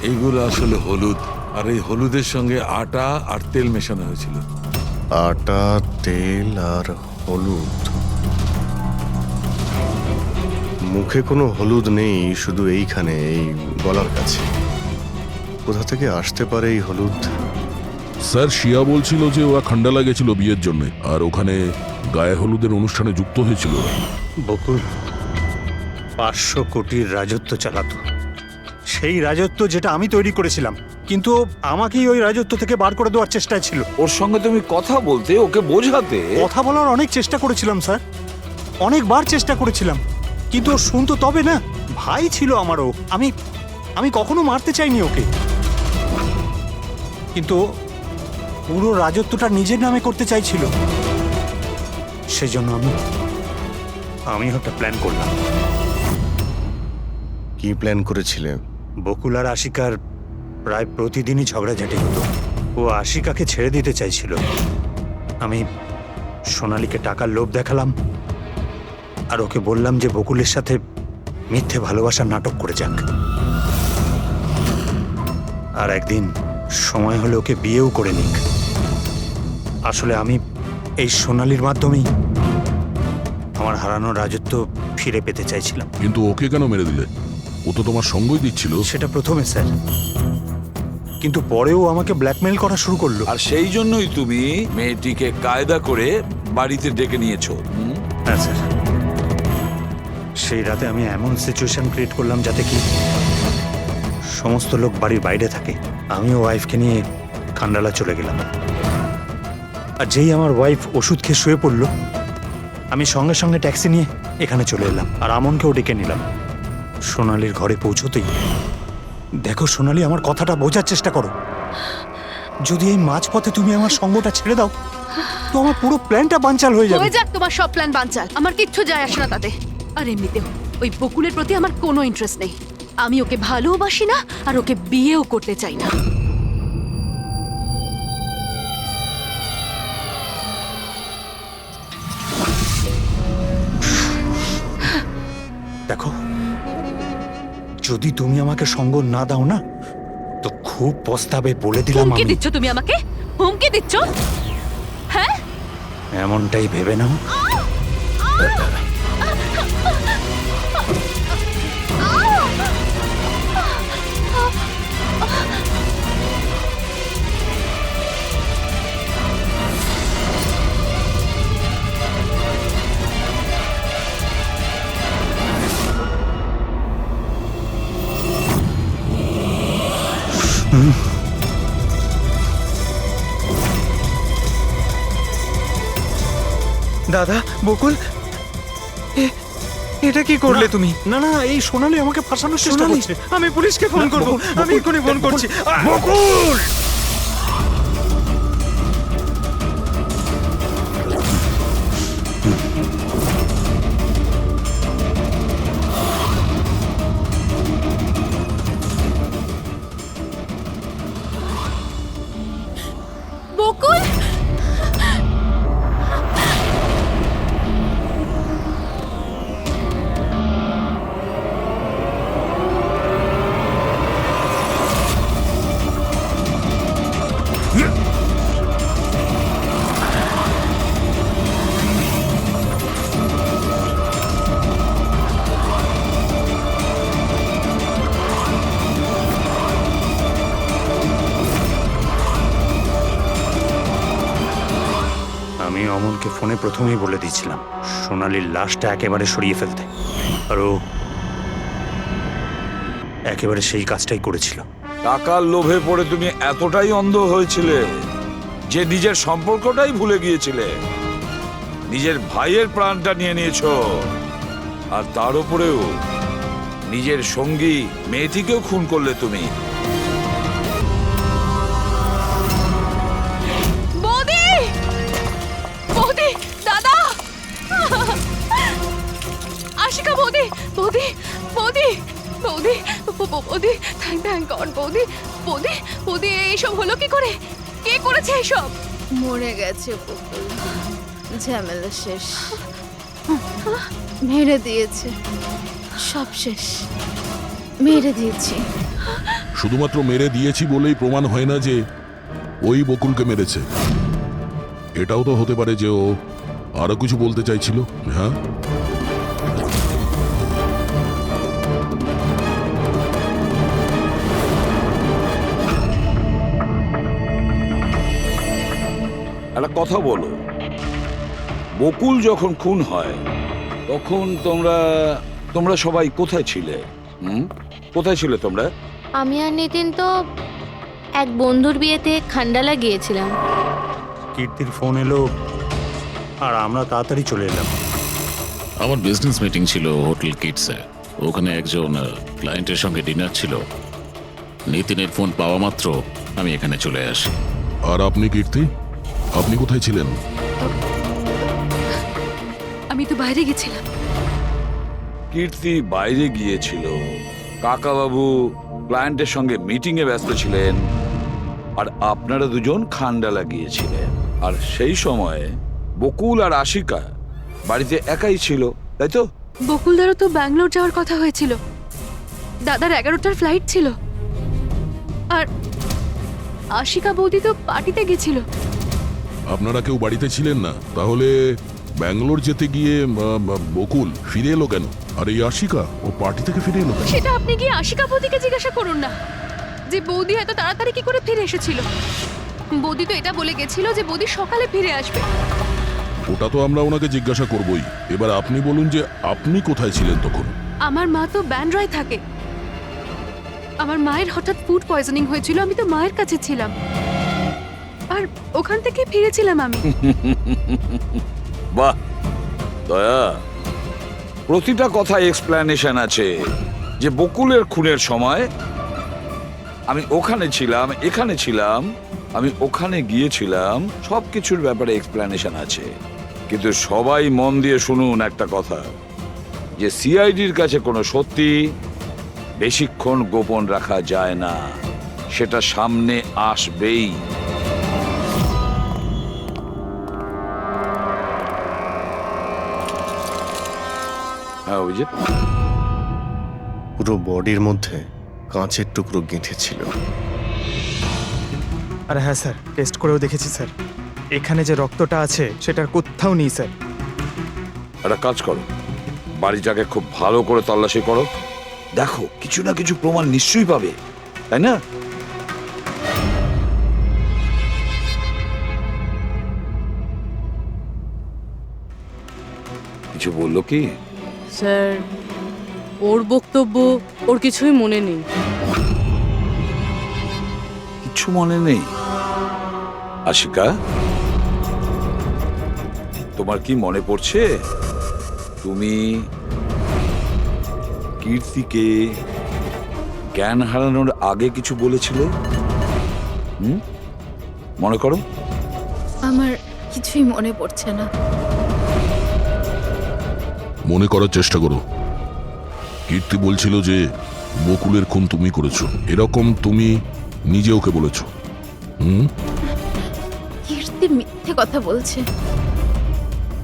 এইগুলো আসলে হলুদ, আর এই হলুদের সঙ্গে আটা আর তেল মেশানো হয়েছিল। আটা, তেল আর হলুদ। মুখে কোনো হলুদ নেই, শুধু এইখানে, এই গলার কাছে। কোথা থেকে আসতে পারে এই হলুদ? স্যার শিয়া বলছিল যে ওরা খান্ডালা গেছিল বিয়ের জন্য, আর ওখানে গায়ে হলুদের অনুষ্ঠানে যুক্ত হয়েছিল। বকুল 500 কোটির রাজত্ব চালাতো, সেই রাজত্ব যেটা আমি তৈরি করেছিলাম, কিন্তু আমাকেই ওই রাজত্ব থেকে বার করে দেওয়ার চেষ্টায় ছিল। ওর সঙ্গে তুমি কথা বলতে, ওকে বোঝাতে। কথা বলার অনেক চেষ্টা করেছিলাম স্যার, অনেকবার চেষ্টা করেছিলাম, কিন্তু ও শুনতো তবে না। ভাই ছিল আমারও, আমি কখনো মারতে চাইনি ওকে, কিন্তু পুরো রাজত্বটা নিজের নামে করতে চাইছিল। সেজন্য আমি একটা প্ল্যান করলাম। কি প্ল্যান করেছিলে? বকুল আর আশিকার প্রায় প্রতিদিনই ঝগড়াঝাটি হতো। ও আশিকাকে ছেড়ে দিতে চাইছিল। আমি সোনালীকে টাকার লোভ দেখালাম, আর ওকে বললাম যে বকুলের সাথে মিথ্যে ভালোবাসার নাটক করে যাক। আর একদিন সময় হলে ওকে বিয়েও করে নিক। আসলে আমি এই সোনালীর মাধ্যমেই আমার হারানো রাজত্ব ফিরে পেতে চাইছিলাম। কিন্তু ওকে কেন মেরে দিলে? ও তো তোমার সঙ্গই দিচ্ছিল। সেটা প্রথমে স্যার, কিন্তু পরেও আমাকে ব্ল্যাকমেল করা শুরু করলো। আর সেই জন্যই তুমি মেয়েটিকে কায়দা করে বাড়িতে ডেকে নিয়েছো। হ্যাঁ স্যার, সেই রাতে আমি এমন সিচুয়েশন ক্রিয়েট করলাম যাতে কি সমস্ত লোক বাড়ির বাইরে থাকে। আমিও ওয়াইফকে নিয়ে খান্ডালা চলে গেলাম, আর যেই আমার ওয়াইফ ওষুধ খেয়ে শুয়ে পড়লো, আমি সঙ্গে সঙ্গে ট্যাক্সি নিয়ে এখানে চলে এলাম, আর আমনকেও ডেকে নিলাম। সোনালীর ঘরে পৌঁছতেই, দেখো সোনালী, আমার কথাটা বোঝার চেষ্টা করো। যদি এই মাঝপথে তুমি আমার সঙ্গটা ছেড়ে দাও, তো আমার পুরো প্ল্যানটা বানচাল হয়ে যাবে। হয়ে যাক তোমার সব প্ল্যান বানচাল, আমার কিচ্ছু যায় আসে না তাতে। আর এমনিতেও ওই বকুলের প্রতি আমার কোনো ইন্টারেস্ট নেই। আমি ওকে ভালোবাসি না, আর ওকে বিয়েও করতে চাই না। দেখো, যদি তুমি আমাকে সঙ্গ না দাও না, তো খুব পস্তাবে, বলে দিলাম। হুমকি আমি দিচ্ছ তুমি আমাকে? হুমকি দিচ্ছ? হ্যাঁ, এমনটাই ভেবে নাও। দাদা বকুল এটা কি করলে তুমি? না না, এই সোনালি আমাকে ফাঁসানোর চেষ্টা সোনালি, করছে। আমি পুলিশকে ফোন করব। আমি এক্ষুনি ফোন করছি। বকুল! বকুল আমি অমলকে ফোনে প্রথমেই বলে দিয়েছিলাম সোনালির লাশটা একেবারে সরিয়ে ফেলতে, আর ও একেবারে সেই কাজটাই করেছিল। টাকার লোভে পড়ে তুমি এতটাই অন্ধ হয়েছিলে যে নিজের সম্পর্কটাই ভুলে গিয়েছিলে, নিজের ভাইয়ের প্রাণটা নিয়ে নিয়েছো, আর তার উপরেও নিজের সঙ্গী মেয়েটিকেও খুন করলে তুমি। বৌদি, বৌদি, দাদা, আশিকা বৌদি, বৌদি, বৌদি, বৌদি, বৌদি, থ্যাংক গড বৌদি, বৌদি, বৌদি, এইসব হলো কি করে? কে করেছে এইসব? মরে গেছে বকুল, ঝামেলা শেষ, মেরে দিয়েছে, সব শেষ, মেরে দিয়েছি। শুধুমাত্র মেরে দিয়েছি বলেই প্রমাণ হয় না যে ওই বকুলকে মেরেছে। এটাও তো হতে পারে যে ও আরো কিছু বলতে চাইছিল। হ্যাঁ, একটা কথা বলো, বকুল যখন খুন হয় তখন তোমরা সবাই কোথায় ছিলে? কোথায় ছিলে তোমরা? আমি আর নিতিন তো এক বন্ধুর বিয়েতে খান্ডালা গিয়েছিলাম। কীর্তির ফোন এলো আর আমরা তাড়াতাড়ি চলে এলাম। আমার বিজনেস মিটিং ছিল হোটেল কিটসে। ওখানে একজন ক্লায়েন্টের সঙ্গে ডিনার ছিল। নিতিনের ফোন পাওয়া মাত্র আমি এখানে চলে আসি। আর আপনি কীর্তি, আপনি কোথায় ছিলেন? আমি তো বাইরে গেছিলাম। কীর্তি বাইরে গিয়েছিল, কাকাবাবু ক্লায়েন্টের সঙ্গে মিটিংয়ে ব্যস্ত ছিলেন, আর আপনারা দুজন খান্ডালা গিয়েছিলেন। আর সেই সময়ে বকুল আর আশিকা বাড়িতে একাই ছিল, তাই তো? বকুলদারও তো ব্যাঙ্গালোর যাওয়ার কথা হয়েছিল, দাদার 11টার ফ্লাইট ছিল, আর আশিকা বৌদি তো পার্টিতে গেছিল। আপনারা কেউ বাড়িতে ছিলেন না? তাহলে ব্যাঙ্গালোর যেতে গিয়ে বকুল ফিরে এলো কেন? আর এই আশিকা ও পার্টি থেকে ফিরে এলো কেন? সেটা আপনি গিয়ে আশিকা বৌদিকে জিজ্ঞাসা করুন না যে বৌদি এত তাড়াতাড়ি কি করে ফিরে এসেছিল। বৌদি তো এটা বলে গেছিল যে বৌদি সকালে ফিরে আসবে। ওটা তো আমরা ওনাকে জিজ্ঞাসা করবই। এবার আপনি বলুন যে আপনি কোথায় ছিলেন তখন? আমার মা তো ব্যান্ড্রায় থাকে। আমার মায়ের হঠাৎ ফুড পয়জনিং হয়েছিল, আমি তো মায়ের কাছে ছিলাম, আর ওখান থেকে ফিরেছিলাম আমি। বাহ দয়া, প্রতিটা কথা এক্সপ্লেনেশন আছে। যে বকুলের খুনের সময় আমি ওখানে ছিলাম, এখানে ছিলাম, আমি ওখানে গিয়েছিলাম, সবকিছুর ব্যাপারে এক্সপ্লেনেশন আছে। কিন্তু সবাই মন দিয়ে শুনুন একটা কথা, যে সিআইডির কাছে কোনো সত্যি বেশিক্ষণ গোপন রাখা যায় না, সেটা সামনে আসবেই। হ্যাঁ অভিজিৎ, পুরো বডির মধ্যে কাঁচের টুকরো গেঁথে ছিল। আরে হ্যাঁ স্যার, টেস্ট করেও দেখেছি স্যার। এখানে যে রক্তটা আছে সেটার কোথাও নেই স্যার। একটা কাজ করো, বাড়িটাকে খুব ভালো করে তল্লাশি করো, দেখো কিছু না কিছু প্রমাণ নিশ্চয়ই পাবে, তাই না? কিছু বললো কি? স্যার, ওর বক্তব্য ওর কিছুই মনে নেই। কিছু মনে নেই? আশিকা, তোমার কি মনে পড়ছে তুমি কীর্তিকে জ্ঞান হারানোর আগে কিছু বলেছিলে? মনে করো। আমার কিছুই মনে পড়ছে না। মনে করার চেষ্টা করো। কীর্তি বলছিল যে বকুলের খুন তুমি করেছো, এরকম তুমি নিজে ওকে বলেছো। কীর্তি মিথ্যে কথা বলছে।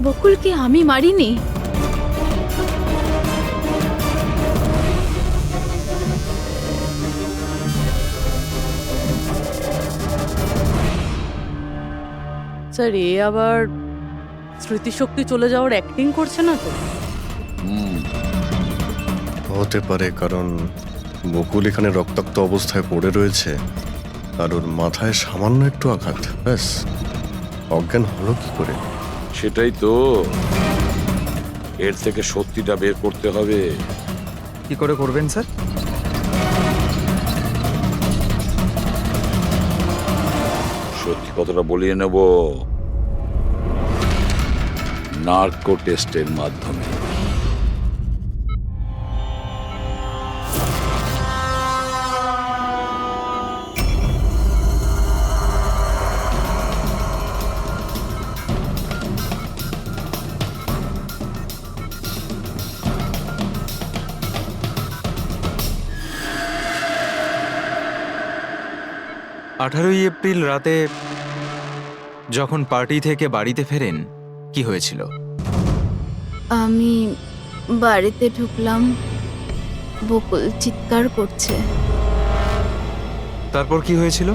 বকুলকে আমি মারিনি। স্যার এ আবার স্মৃতিশক্তি চলে যাওয়ার অ্যাক্টিং করছে না তো? হতে পারে, কারণ বকুল এখানে রক্তাক্ত অবস্থায় পড়ে রয়েছে আর ওর মাথায় সামান্য একটু আঘাত, ব্যাস অজ্ঞান হলো কি করে? সেটাই তো, এর থেকে সত্যিটা বের করতে হবে। কি করে করবেন স্যার? সত্যি কথাটা বলিয়ে নেব নার্কো টেস্টের মাধ্যমে। আঠারোই এপ্রিল রাতে যখন পার্টি থেকে বাড়িতে ফেরেন কি হয়েছিল? আমি বাড়িতে ঢুকলাম, বকুল চিৎকার করছে। তারপর কি হয়েছিল?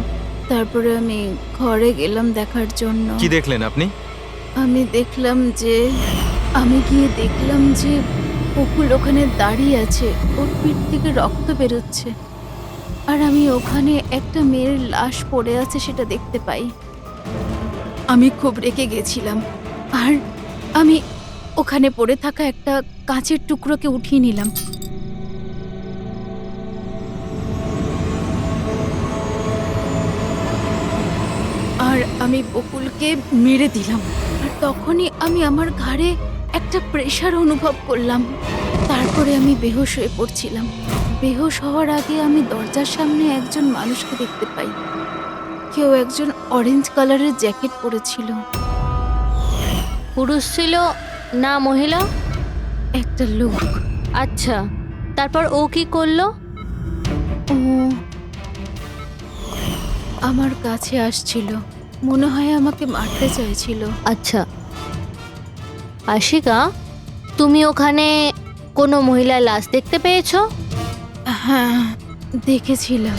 তারপরে আমি ঘরে গেলাম দেখার জন্য। কি দেখলেন আপনি? আমি গিয়ে দেখলাম যে বকুল ওখানে দাঁড়িয়ে আছে, ওর পিঠ থেকে রক্ত বেরোচ্ছে, আর আমি ওখানে একটা মেয়ের লাশ পড়ে আছে সেটা দেখতে পাই। আমি খুব রেগে গেছিলাম, আর আমি ওখানে পড়ে থাকা একটা কাঁচের টুকরোকে উঠিয়ে নিলাম। আর আমি বকুলকে মেরে দিলাম, আর তখনই আমি আমার ঘাড়ে একটা প্রেশার অনুভব করলাম। তারপরে আমি বেহুশ হয়ে পড়ছিলাম। বেহুশ হওয়ার আগে আমি দরজার সামনে একজন মানুষকে দেখতে পাই। কেউ একজন অরেঞ্জ কালারের জ্যাকেট পরেছিল। পুরুষ ছিল না মহিলা? একটা লোক। আচ্ছা, তারপর ও কি করলো? ও আমার কাছে আসছিল, মনে হয় আমাকে মারতে চাইছিল। আচ্ছা আশিকা, তুমি ওখানে কোনো মহিলার লাশ দেখতে পেয়েছো? হ্যাঁ, দেখেছিলাম।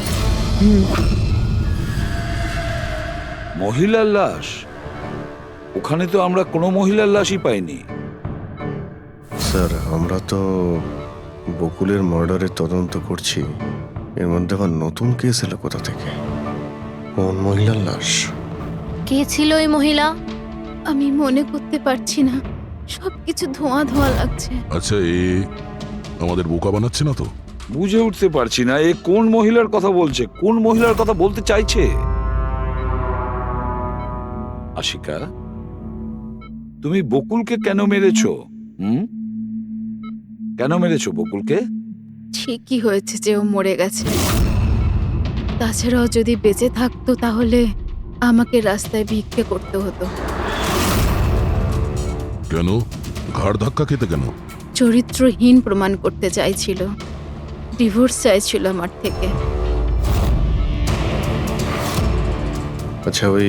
মহিলার লাশ? ওখানে তো আমরা কোনো মহিলার লাশই পাইনি। স্যার, আমরা তো বকুলের মার্ডারের তদন্ত করছি, এর মধ্যে আবার নতুন কেস এলো কোথা থেকে? কোন মহিলার লাশ? কে ছিল ওই মহিলা? আমি মনে করতে পারছি না, সবকিছু ধোঁয়া ধোঁয়া লাগছে। আচ্ছা, এ আমাদের বোকা বানাচ্ছে না তো? বুঝে উঠতে পারছি না এ কোন মহিলার কথা বলছে, কোন মহিলার কথা বলতে চাইছে। আশিকা, তুমি বকুলকে কেন মেরেছো? কেন মেরেছো বকুলকে? ঠিকই হয়েছে যে ও মরে গেছে। তাছাড়াও যদি বেঁচে থাকতো তাহলে আমাকে রাস্তায় ভিক্ষে করতে হতো। কেন? ঘাড় ধাক্কা খেতে কেন? চরিত্রহীন প্রমাণ করতে চাইছিল, ডিভোর্স চাইছিল আমার থেকে। আচ্ছা, ওই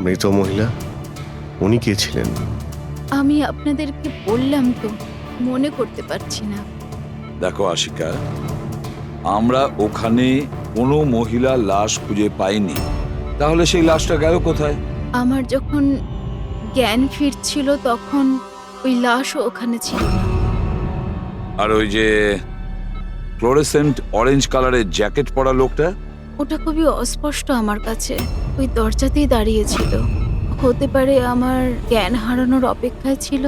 মৃত মহিলা, উনি কে ছিলেন? আমি আপনাদেরকে বললাম তো, মনে করতে পারছি না। দেখো আশিকা, আমরা ওখানে কোনো মহিলা লাশ খুঁজে পাইনি, তাহলে সেই লাশটা গেল কোথায়? আমার যখন জ্ঞান ফিরছিল তখন ওই লাশও ওখানে ছিল না। আর ওই যে ফ্লোরেসেন্ট অরেঞ্জ কালারের জ্যাকেট পরা লোকটা? ওটা খুবই অস্পষ্ট আমার কাছে, ওই দরজাতেই দাঁড়িয়েছিল। হতে পারে আমার জ্ঞান হারানোর অপেক্ষায় ছিল।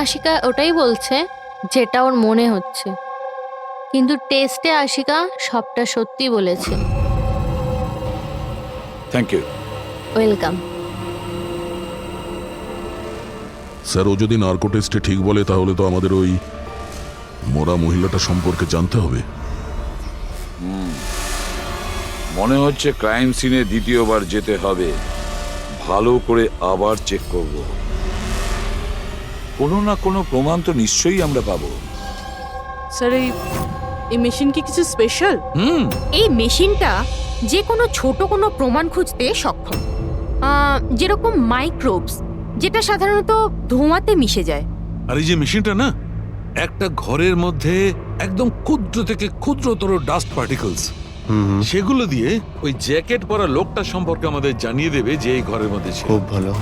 আশিকা ওটাই বলছে যেটা ওর মনে হচ্ছে, কিন্তু টেস্টে আশিকা সবটা সত্যি বলেছে। Thank you. ওয়েলকাম। স্যার, ও যদি নার্কো টেস্টে ঠিক বলে তাহলে তো আমাদের ওই মরা মহিলাটা সম্পর্কে জানতে হবে। মনে হচ্ছে ক্রাইম সিনে দ্বিতীয়বার যেতে হবে, ভালো করে আবার চেক করব। কোনো না কোনো প্রমাণ তো নিশ্চয়ই আমরা পাবো। স্যার এই মেশিন কি কিছু স্পেশাল? এই মেশিনটা যে কোনো ছোট কোনো প্রমাণ খুঁজতে সক্ষম, যেরকম মাইক্রোবস, যেটা সাধারণত ধোঁয়াতে মিশে যায়। আর এই যে মেশিনটা না, একটা ঘরের মধ্যে একদম ক্ষুদ্র থেকে ক্ষুদ্রতর ডাস্ট পার্টিকলস, সেগুলো দিয়ে ওই জ্যাকেট পরা লোকটা সম্পর্কে আমাদের জানিয়ে দেবে যে এই ঘরের মধ্যে ছিল। খুব ভালো।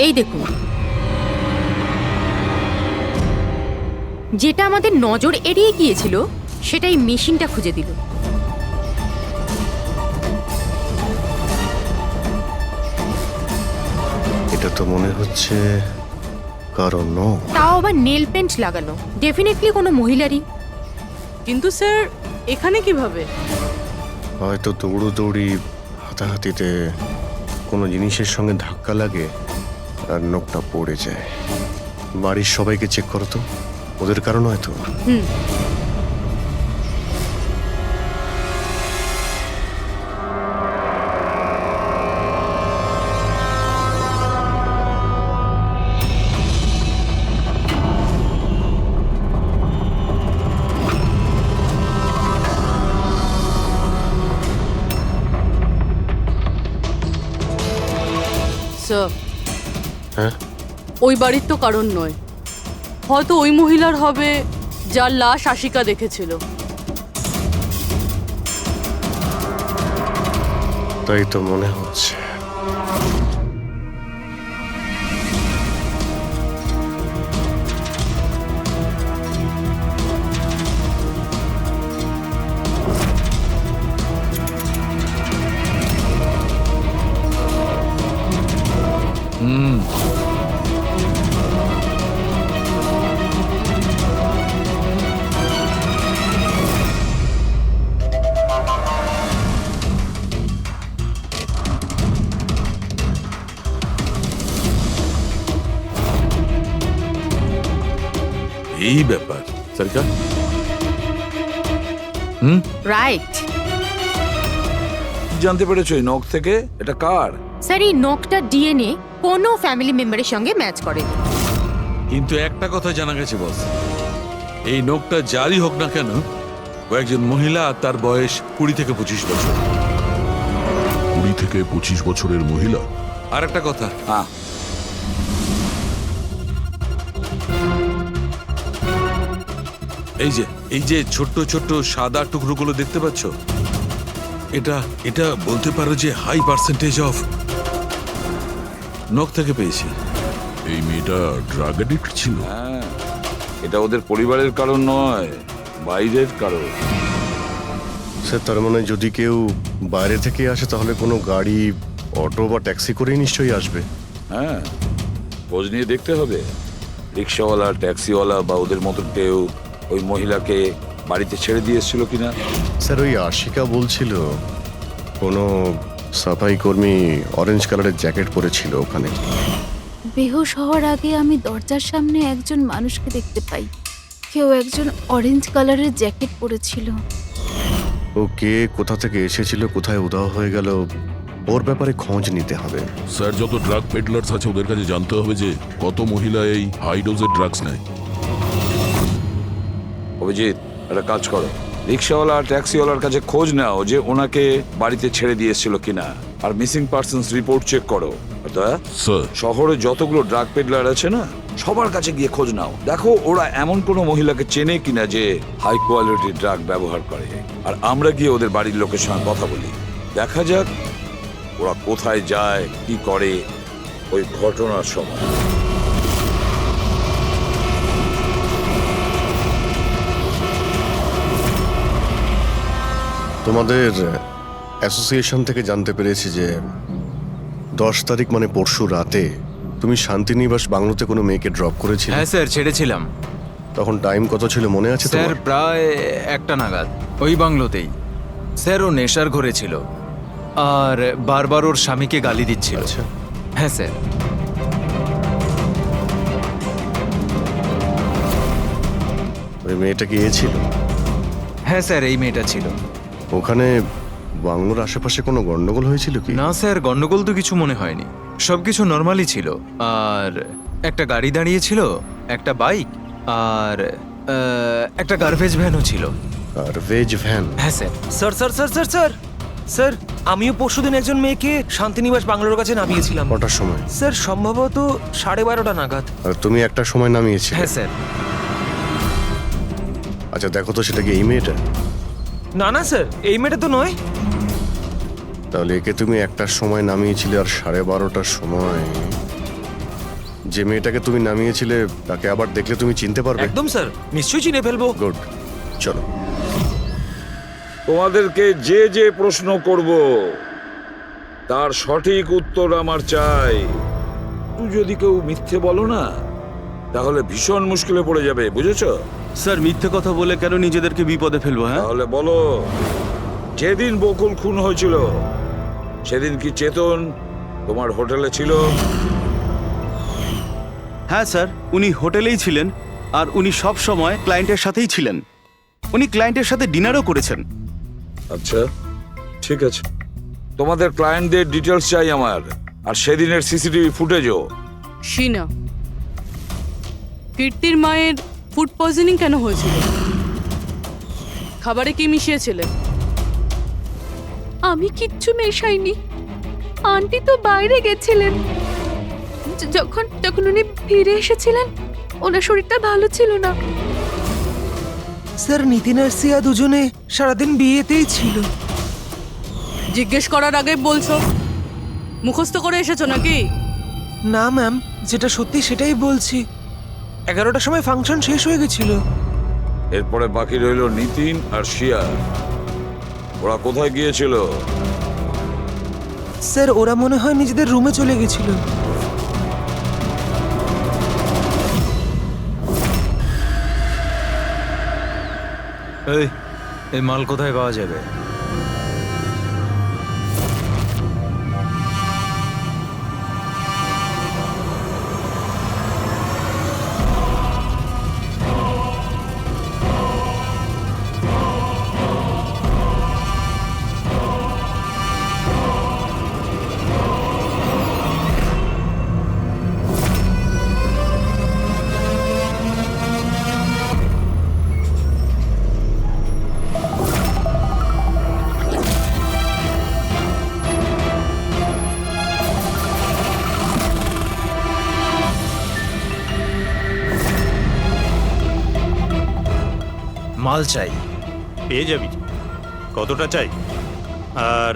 এই দেখুন, যেটা আমাদের নজর এড়িয়ে গিয়েছিল সেটাই মেশিনটা খুঁজে দিল। এটা তো মনে হচ্ছে কারণ নখ। তাও আবার নেল পেন্ট লাগানো, ডেফিনেটলি কোনো মহিলারই। কিন্তু স্যার এখানে কিভাবে? হয়তো দৌড়োদৌড়ি হাতাহাতিতে কোনো জিনিসের সঙ্গে ধাক্কা লাগে আর নখটা পড়ে যায়। বাড়ির সবাইকে চেক করো তো, ওদের কারণ হয়তো। স্যার হ্যাঁ, ওই বাড়ির তো কারণ নয়, হয়তো ওই মহিলার হবে যার লাশ আশিকা দেখেছিল। তাই তো মনে হচ্ছে। এই ব্যাপার সরকার। রাইট। জানতে পেরেছো এই নখ থেকে এটা কার? স্যার, এই নখটা ডিএনএ কোনো ফ্যামিলি মেম্বারের সঙ্গে ম্যাচ করে। কিন্তু একটা কথা জানা গেছে বস, এই নোকটা যারই হোক না কেন, ও একজন মহিলা আর তার বয়স 20 থেকে 25 বছর। 20 থেকে 25 বছরের মহিলা। আর একটা কথা, হ্যাঁ, এই যে ছোট্ট ছোট্ট সাদা টুকরোগুলো দেখতে পাচ্ছ, এটা বলতে পারো যে হাই পার্সেন্টেজ অফ নখ থেকে পেয়েছি। এই মেয়েটা ড্রাগ অ্যাডিক্ট ছিল। হ্যাঁ, এটা ওদের পরিবারের কারণ নয়, বাইরের কারণ। স্যার, তার মানে যদি কেউ বাইরে থেকে আসে তাহলে কোনো গাড়ি, অটো বা ট্যাক্সি করেই নিশ্চয়ই আসবে। হ্যাঁ, খোঁজ নিয়ে দেখতে হবে রিক্সাওয়ালা, ট্যাক্সিওয়ালা বা ওদের মতো কেউ ওই মহিলাকে বাড়িতে ছেড়ে দিয়ে এসেছিল কিনা। স্যার, ওই আশিকা বলছিল কোনো সাফাই কর্মী অরেঞ্জ কালারের জ্যাকেট পরেছিল ওখানে। বেহুশ হওয়ার আগে আমি দরজার সামনে একজন মানুষকে দেখতে পাই, কেউ একজন অরেঞ্জ কালারের জ্যাকেট পরেছিল। ও কে, কোথা থেকে এসেছিল, কোথায় উধাও হয়ে গেল, ওর ব্যাপারে খোঁজ নিতে হবে। স্যার, যত ড্রাগ পেডলার্স আছে ওদের কাছে জানতে হবে যে কত মহিলা এই হাই ডোজের ড্রাগস নেয়। অভিজিৎ, একটা কাজ করো, রিক্সাওয়ালা আর ট্যাক্সিওয়ালার কাছে খোঁজ নাও যে ওনাকে বাড়িতে ছেড়ে দিয়ে এসেছিল কিনা, আর মিসিং পার্সনস রিপোর্ট চেক করো। স্যার, শহরে যতগুলো ড্রাগ পেডলার আছে না, সবার কাছে গিয়ে খোঁজ নাও, দেখো ওরা এমন কোনো মহিলাকে চেনে কিনা যে হাই কোয়ালিটি ড্রাগ ব্যবহার করে। আর আমরা গিয়ে ওদের বাড়ির লোকের সঙ্গে কথা বলি, দেখা যাক ওরা কোথায় যায়, কি করে ওই ঘটনার সময়। তোমাদের অ্যাসোসিয়েশন থেকে জানতে পেরেছি যে 10 তারিখ মানে পরশু রাতে তুমি শান্তিনিবাস বাংলোতে কোনো মেয়েকে ড্রপ করেছিলে। হ্যাঁ স্যার, ছেড়েছিলাম। তখন টাইম কত ছিল মনে আছে স্যার তোমার? প্রায় 1টা নাগাদ ওই বাংলোতেই। স্যার ও নেশার ঘরে ছিল আর বারবার ওর স্বামীকে গালি দিচ্ছিল। আচ্ছা। হ্যাঁ স্যার। ওই মেয়েটা কি এ ছিল? হ্যাঁ স্যার, এই মেয়েটা ছিল। ওখানে বাংলোর আশেপাশে কোনো গন্ডগোল হয়েছিল কি? না স্যার, গন্ডগোল তো কিছু মনে হয়নি, সবকিছু নর্মালি ছিল। আর একটা গাড়ি দাঁড়িয়ে ছিল, একটা বাইক আর একটা গার্বেজ ভ্যানও ছিল। Garbage van? হ্যাঁ sir. Sir sir sir sir sir sir আমিও পরশুদিন একজন মেয়েকে শান্তিনিবাস বাংলোর কাছে নামিয়েছিলাম। কটার সময়? স্যার সম্ভবত 12:30 নাগাদ। আর তুমি একটা সময় নামিয়েছিলে? হ্যাঁ স্যার। আচ্ছা দেখো তো সেটা কি এই মেয়েটা? না না স্যার, এই মেয়েটা তো নয়। তাহলে একে তুমি একটার সময় নামিয়েছিলে আর 12:30টার সময় যে মেয়েটাকে তুমি নামিয়েছিলে তাকে আবার দেখলে তুমি চিনতে পারবে? একদম স্যার, নিশ্চয়ই চিনে ফেলবো। গুড, চলো। তোমাদেরকে যে যে প্রশ্ন করব তার সঠিক উত্তর আমার চাই। তুই যদি কেউ মিথ্যে বলো না তাহলে ভীষণ মুশকিলে পড়ে যাবে, বুঝেছো? স্যার মিথ্যে কথা বলে কেন নিজেদেরকে বিপদে ফেলবো? হ্যাঁ, তাহলে বলো, যেদিন বকুল খুন হয়েছিল সেদিন কি চেতন তোমার হোটেলে ছিল? হ্যাঁ স্যার, উনি হোটেলেই ছিলেন আর উনি সব সময় ক্লায়েন্টের সাথেই ছিলেন। উনি ক্লায়েন্টের সাথে ডিনারও করেছেন। আচ্ছা ঠিক আছে, তোমাদের ক্লায়েন্টদের ডিটেলস চাই আমার, আর সেদিনের সিসিটিভি ফুটেজও। শিনা, কীর্তির মায়ের ফুড পয়জনিং কেন হয়েছিল? খাবারে কি মিশিয়েছিলে? আমি কিচ্ছু মেশাইনি, আন্টি তো বাইরে গেছিলেন। যখন যখন উনি ফিরে এসেছিলেন ওনার শরীরটা ভালো ছিল না। স্যার নিতিন আর সিয়া দুজনে সারাদিন বিয়েতেই ছিল। জিজ্ঞেস করার আগে বলছো, মুখস্থ করে এসেছো নাকি? না ম্যাম, যেটা সত্যি সেটাই বলছি। 11টার সময় ফাংশন শেষ হয়ে গেছিল। এরপরে বাকি রইল নিতিন আর শিয়া। ওরা কোথায় গিয়েছিল? স্যার ওরা মনে হয় নিজেদের রুমে চলে গেছিল। এই মাল কোথায় পাওয়া যাবে? মাল চাই। পেয়ে যাবি। কতটা চাই আর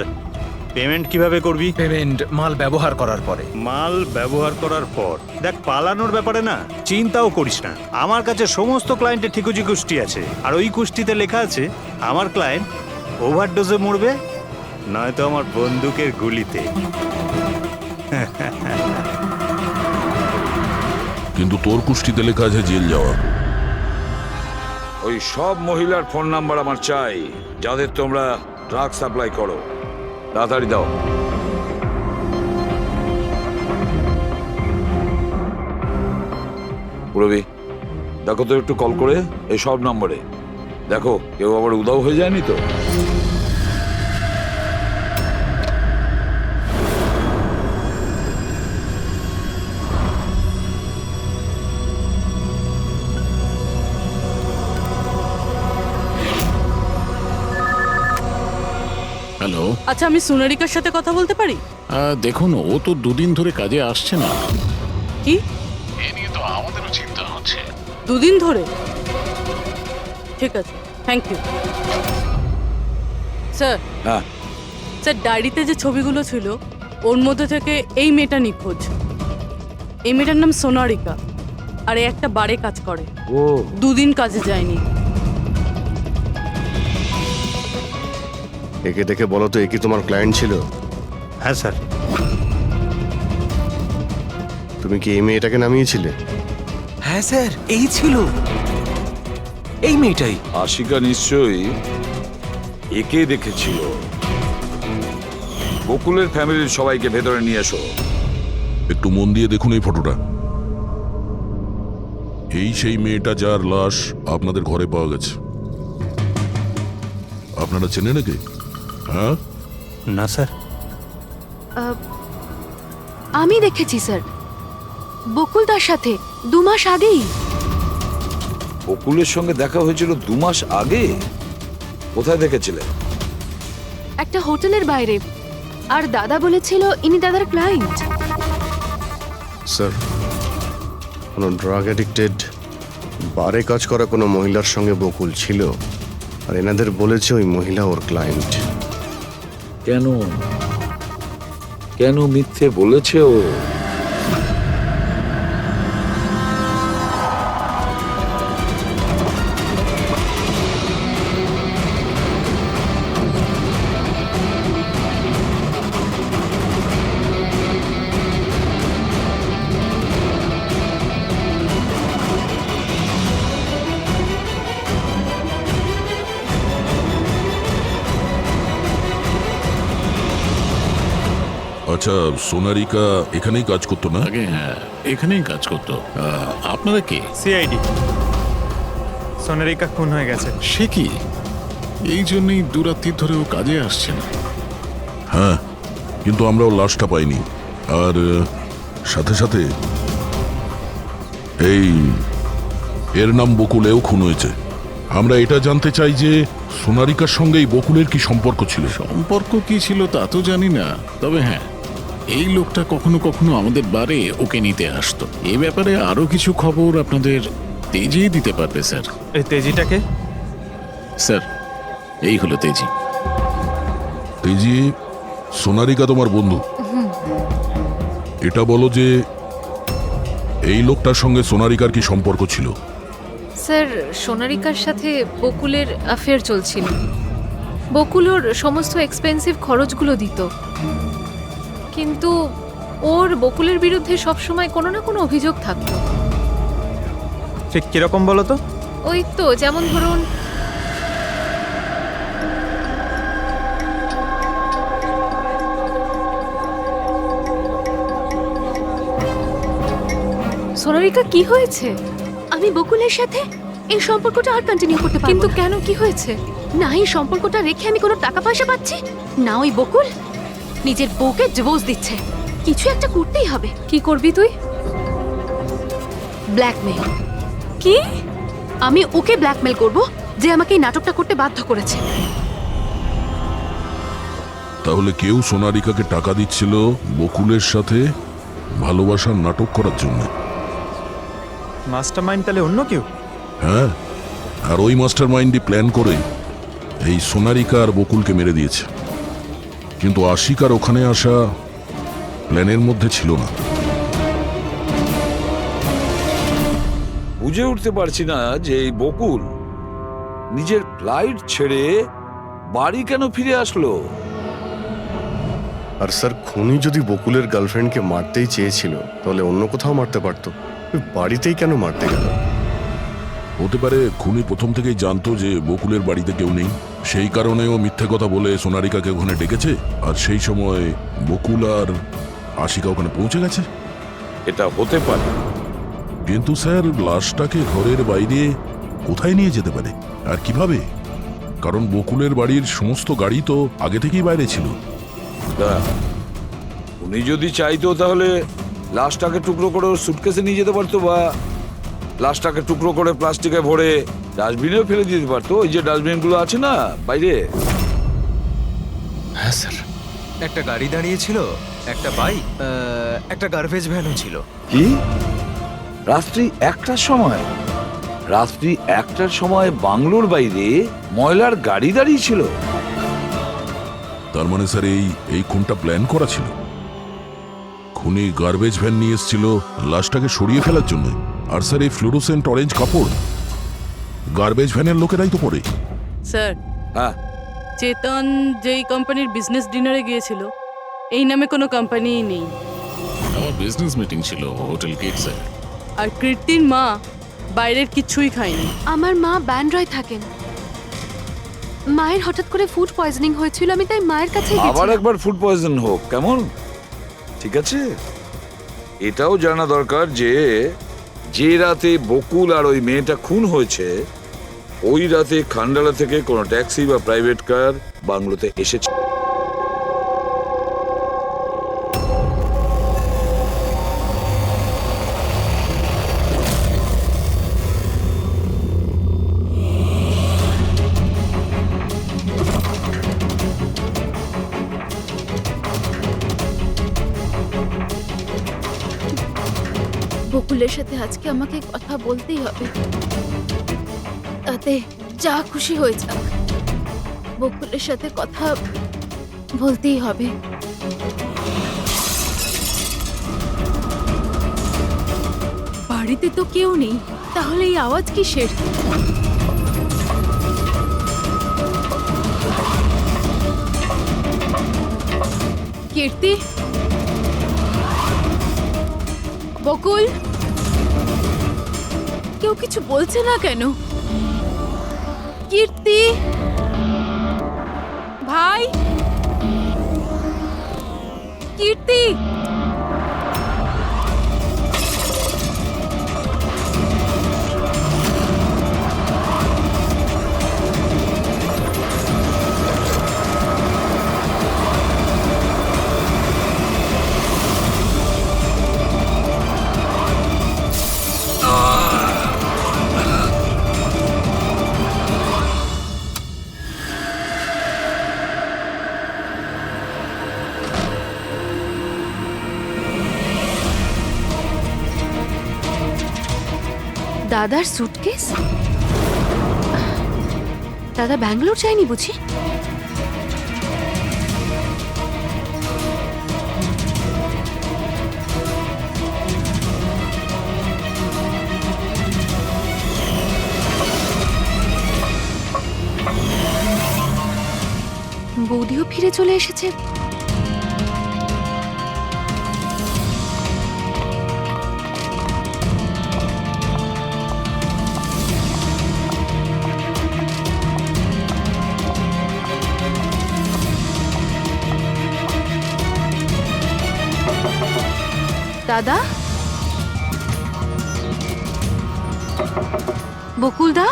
পেমেন্ট কিভাবে করবি? পেমেন্ট মাল ব্যবহার করার পরে। মাল ব্যবহার করার পর দেখ, পালানোর ব্যাপারে না চিন্তাও করিস না। আমার কাছে সমস্ত ক্লায়েন্টের ঠিকুজি কুষ্টি আছে, আর ওই কুষ্টিতে লেখা আছে আমার ক্লায়েন্ট ওভারডোজে মরবে, নয়তো আমার বন্দুকের গুলিতে। কিন্তু তোর কুষ্টিতে লেখা আছে জেল যাওয়া। ওই সব মহিলার ফোন নাম্বার আমার চাই যাদের তোমরা ড্রাগ সাপ্লাই করো। তাড়াতাড়ি দাও। রবি, দেখো তো একটু কল করে এই সব নম্বরে, দেখো কেউ আবার উধাও হয়ে যায়নি তো। হ্যালো। আচ্ছা, আমি সোনারিকার সাথে কথা বলতে পারি? দেখুন, ও তো 2 দিন ধরে কাজে আসছে না। কি? এ নিয়ে তো আমাদেরও চিন্তা হচ্ছে। 2 দিন ধরে? ঠিক আছে, থ্যাংক ইউ স্যার। হ্যাঁ, স্যার ডায়েরিতে যে ছবিগুলো ছিল ওর মধ্যে থেকে এই মেয়েটা নিখোঁজ। এই মেয়েটার নাম সোনারিকা, আর এ একটা বারে কাজ করে। ও 2 দিন কাজে যায়নি। একে দেখে বলো তো, এ কি তোমার ক্লায়েন্ট ছিল? হ্যাঁ স্যার। তুমি কি এই মেয়েটাকে নামিয়েছিলে? হ্যাঁ স্যার, এই ছিল, এই মেয়েটাই। আশিকা নিশ্চয়ই একে দেখেছিল। বকুলের ফ্যামিলির সবাইকে ভেতরে নিয়ে এসো। একটু মন দিয়ে দেখুন এই ফটোটা। এই সেই মেয়েটা যার লাশ আপনাদের ঘরে পাওয়া গেছে। আপনারা চেনেন নাকি? হ্যাঁ, না স্যার। আমি দেখেছি স্যার, বকুল তার সাথে 2 মাস আগেই। বকুলের সঙ্গে দেখা হয়েছিল 2 মাস আগে? কোথায় দেখেছিলে? একটা হোটেলের বাইরে। আর দাদা বলেছিল ইনি দাদার ক্লায়েন্ট। স্যার, কোনো ড্রাগ অ্যাডিক্টেড বারে কাজ করা কোনো মহিলার সঙ্গে বকুল ছিল, আর এনাদের বলেছে ওই মহিলা ওর ক্লায়েন্ট। কেন কেন মিথ্যে বলেছে ও? আচ্ছা, সোনারিকা এখানেই কাজ করতো না? আগে হ্যাঁ, এখানেই কাজ করতো। আপনারা কে? সিআইডি। সোনারিকা খুন হয়ে গেছে। সে কি? এই জন্যই 2 রাত্রি ধরে ও কাজে আসছে না। হ্যাঁ, কিন্তু আমরাও লাশটা পাইনি। আর সাথে সাথে এই এর নাম বকুলেও খুন হয়েছে। আমরা এটা জানতে চাই যে সোনারিকার সঙ্গে এই বকুলের কি সম্পর্ক ছিল? সম্পর্ক কি ছিল তা তো জানি না, তবে হ্যাঁ, এই লোকটা কখনো কখনো আমাদের বারে ওকে নিতে আসতো। এ ব্যাপারে আরো কিছু খবর আপনাদের তেজি দিতে পারবে স্যার। এই তেজিটাকে? স্যার, এই হলো তেজি। তেজি, সোনারিকা তোমার বন্ধু। এটা বলো যে এই লোকটার সঙ্গে সোনারিকার কি সম্পর্ক ছিল? স্যার, সোনারিকার সাথে বকুলের অ্যাফেয়ার চলছিল। বকুল ওর সমস্ত এক্সপেন্সিভ খরচগুলো দিত, কিন্তু ওর বকুলের বিরুদ্ধে সবসময় কোনো না কোনো অভিযোগ থাকতো। ঠিক কিরকম বলো তো? ওই তো, যেমন ধরুন, সোনারিকা কি হয়েছে? আমি বকুলের সাথে এই সম্পর্কটা আর কন্টিনিউ করতে পারবো কিন্তু না। কেন, কি হয়েছে? না এই সম্পর্কটা রেখে আমি কোনো টাকা পয়সা পাচ্ছি না, ওই বকুল নিজের বউকে ডিভোর্স দিচ্ছে। কিছু একটা করতেই হবে। কি করবি তুই? ব্ল্যাকমেল। কি? আমি ওকে ব্ল্যাকমেল করব যে আমাকে এই নাটকটা করতে বাধ্য করেছে। তাহলে কেউ সোনারিকাকে টাকা দিচ্ছিল বকুলের সাথে ভালোবাসার নাটক করার জন্য? মাস্টারমাইন্ড তাহলে অন্য কেউ? হ্যাঁ, আর ওই মাস্টার মাইন্ডই প্ল্যান করে এই সোনারিকা আর বকুলকে মেরে দিয়েছে। কিন্তু আশিকার ওখানে আসা প্ল্যানের মধ্যে ছিল না। বুঝে উঠতে পারছি না যে এই বকুল নিজের ফ্লাইট ছেড়ে বাড়ি কেন ফিরে আসলো। আর স্যার, খুনি যদি বকুলের গার্লফ্রেন্ডকে মারতেই চেয়েছিল, তাহলে অন্য কোথাও মারতে পারতো। ওই বাড়িতেই কেন মারতে গেল? হতে পারে খুনি প্রথম থেকেই জানতো যে বকুলের বাড়িতে কেউ নেই, সেই কারণে ও মিথ্যে কথা বলে সোনারিকাকে ওখানে ডেকেছে, আর সেই সময় বকুল আর আশিকা ওখানে পৌঁছে গেছে। এটা হতে পারে, কিন্তু স্যার, লাশটাকে ঘরের বাইরে কোথায় নিয়ে যেতে পারে আর কিভাবে? কারণ বকুলের বাড়ির সমস্ত গাড়ি তো আগে থেকেই বাইরে ছিল। উনি যদি চাইতো তাহলে লাশটাকে টুকরো করে ওর সুটকেসে নিয়ে যেতে পারতো, বা লাশটাকে টুকরো করে প্লাস্টিকে ভরে ডাস্টবিনেও ফেলে দিতে পারতো। ওই যে ডাস্টবিনগুলো আছে না বাইরে। হ্যাঁ স্যার। একটা গাড়ি দাঁড়িয়ে ছিল, একটা বাইক, একটা গার্বেজ ভ্যানও ছিল। কি রাত্রি 1টার সময়? রাত্রি 1টার সময় বাংলোর বাইরে ময়লার গাড়ি দাঁড়িয়ে ছিল? তার মানে স্যার এই খুনটা প্ল্যান করা ছিল। খুনি গার্বেজ ভ্যান নিয়ে এসেছিল লাশটাকে সরিয়ে ফেলার জন্য। আর স্যার এই ফ্লুরোসেন্ট অরেঞ্জ কাপড় গার্বেজ ভ্যানের লোকেরাই তো পরে। স্যার, হ্যাঁ, চেতন যেই কোম্পানির বিজনেস ডিনারে গিয়েছিল এই নামে কোনো কোম্পানিই নেই। আমার বিজনেস মিটিং ছিল হোটেল গেটসে। আর কীর্তির মা বাইরের কিচ্ছুই খায়নি। আমার মা ব্যান্ড্রায় থাকেন। মায়ের হঠাৎ করে ফুড পয়জনিং হয়েছিল, আমি তাই মায়ের কাছে আবার একবার ফুড পয়জন হোক কেমন? ঠিক আছে, এটাও জানা দরকার যে যে রাতে বকুল আর ওই মেয়েটা খুন হয়েছে ওই রাতে খান্ডালা থেকে কোনো ট্যাক্সি বা প্রাইভেট কার বাংলোতে এসেছে। বকুলের সাথে আজকে আমাকে কথা বলতেই হবে, তাতে যা খুশি হয়ে যাক, বকুলের সাথে কথা বলতেই হবে। বাড়িতে তো কেউ নেই, তাহলে এই আওয়াজ কিসের? কীর্তি, বকুল, কেউ কিছু বলছে না কেন? কীর্তি ভাই, কীর্তি, দাদার সুটকেস? দাদা ব্যাঙ্গালোর যায়নি বুঝি? বৌদিও ফিরে চলে এসেছে। দাদা, বকুলদা,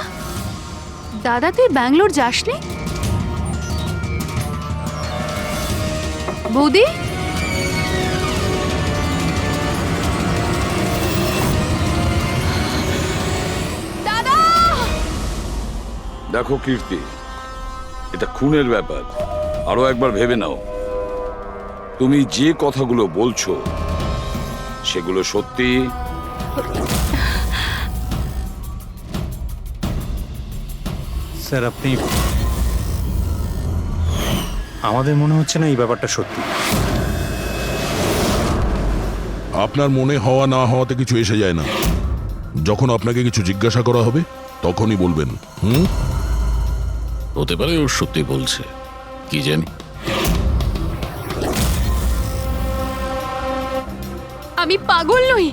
দাদা তুই ব্যাঙ্গালোর যাসনি? বৌদি, দাদা! দেখো কীর্তি, এটা খুনের ব্যাপার, আরো একবার ভেবে নাও। তুমি যে কথাগুলো বলছো সেগুলো সত্যি? স্যার, আপনি আমাদের মনে হচ্ছে না এই ব্যাপারটা সত্যি। আপনার মনে হওয়া না হওয়াতে কিছু এসে যায় না। যখন আপনাকে কিছু জিজ্ঞাসা করা হবে তখনই বলবেন। হতে পারে ও সত্যি বলছে, কি জানি। আমি পাগল নই,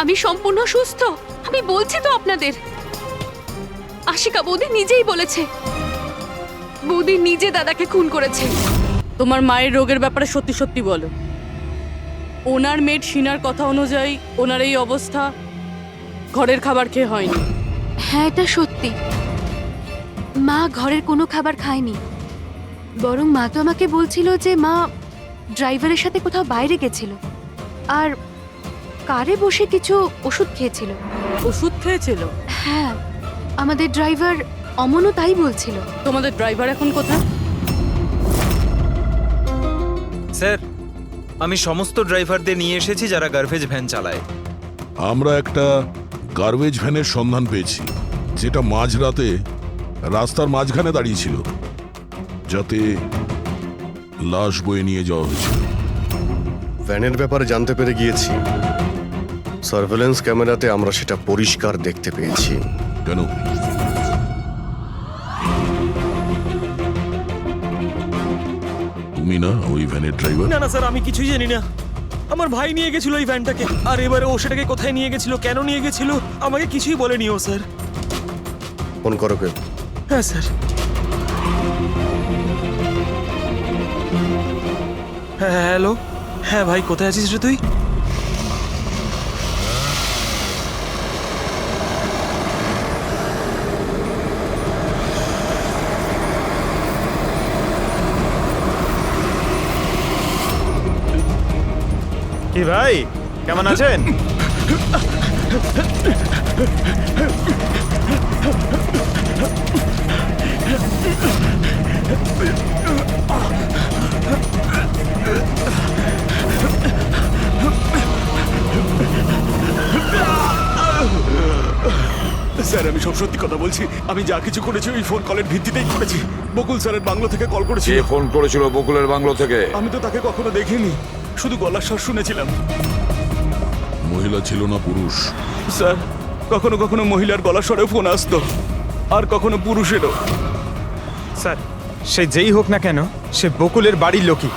আমি সম্পূর্ণ সুস্থ। আমি বলছি তো আপনাদের, আশিকা বৌদি নিজেই বলেছে বৌদি নিজে দাদাকে খুন করেছে। তোমার মায়ের রোগের ব্যাপারে সত্যি সত্যি বলো। ওনার মেয়ের শিনার কথা অনুযায়ী ওনার এই অবস্থা ঘরের খাবার খেয়ে হয়নি। হ্যাঁ, এটা সত্যি। মা ঘরের কোনো খাবার খায়নি, বরং মা তো আমাকে বলছিল যে মা ড্রাইভারের সাথে কোথাও বাইরে গেছিল আর কারে বসে কিছু ওষুধ খেয়েছিল। ওষুধ খেয়েছিল? হ্যাঁ, আমাদের ড্রাইভার অমনও তাই বলছিল। তোমাদের ড্রাইভার এখন কোথায়? স্যার, আমি সমস্ত ড্রাইভারদের নিয়ে এসেছি যারা গার্বেজ ভ্যান চালায়। আমরা একটা গার্বেজ ভ্যানের সন্ধান পেয়েছি, যেটা মাঝরাতে রাস্তার মাঝখানে দাঁড়িয়েছিল, যাতে লাশ বয়ে নিয়ে যাওয়া হয়েছিল। ভ্যানের ব্যাপারে জানতে পেরে গিয়েছি। সার্ভেলেন্স ক্যামেরাতে আমরা সেটা পরিষ্কার দেখতে পেয়েছি। কেন? তুমি না ওই ভ্যানের ড্রাইভার? না না স্যার, আমি কিছুই জানি না। আমার ভাই নিয়ে গেছিল ওই ভ্যানটাকে, আর এবারে ও সেটাকে কোথায় নিয়ে গেছিল, কেন নিয়ে গেছিল, আমাকে কিছুই বলেনি ও স্যার। ফোন করো কেউ? হ্যাঁ স্যার। হ্যাঁ হ্যালো, হ্যাঁ ভাই কোথায় আছিস রে তুই? কি ভাই, কেমন আছেন? স্যার আমি সব সত্যি কথা বলছি। আমি যা কিছু করেছি ওই ফোন কলের ভিত্তিতেই করেছি। বকুল স্যারের বাংলো থেকে কল করেছি। কে ফোন করেছিল বকুলের বাংলো থেকে? আমি তো তাকে কখনো দেখিনি, শুধু গলার স্বর শুনেছিলাম। মহিলা ছিল না পুরুষ? স্যার কখনো কখনো মহিলার গলার স্বরে ফোন আসতো, আর কখনো পুরুষেরও। স্যার সে যেই হোক না কেন, সে বকুলের বাড়ির লোকই।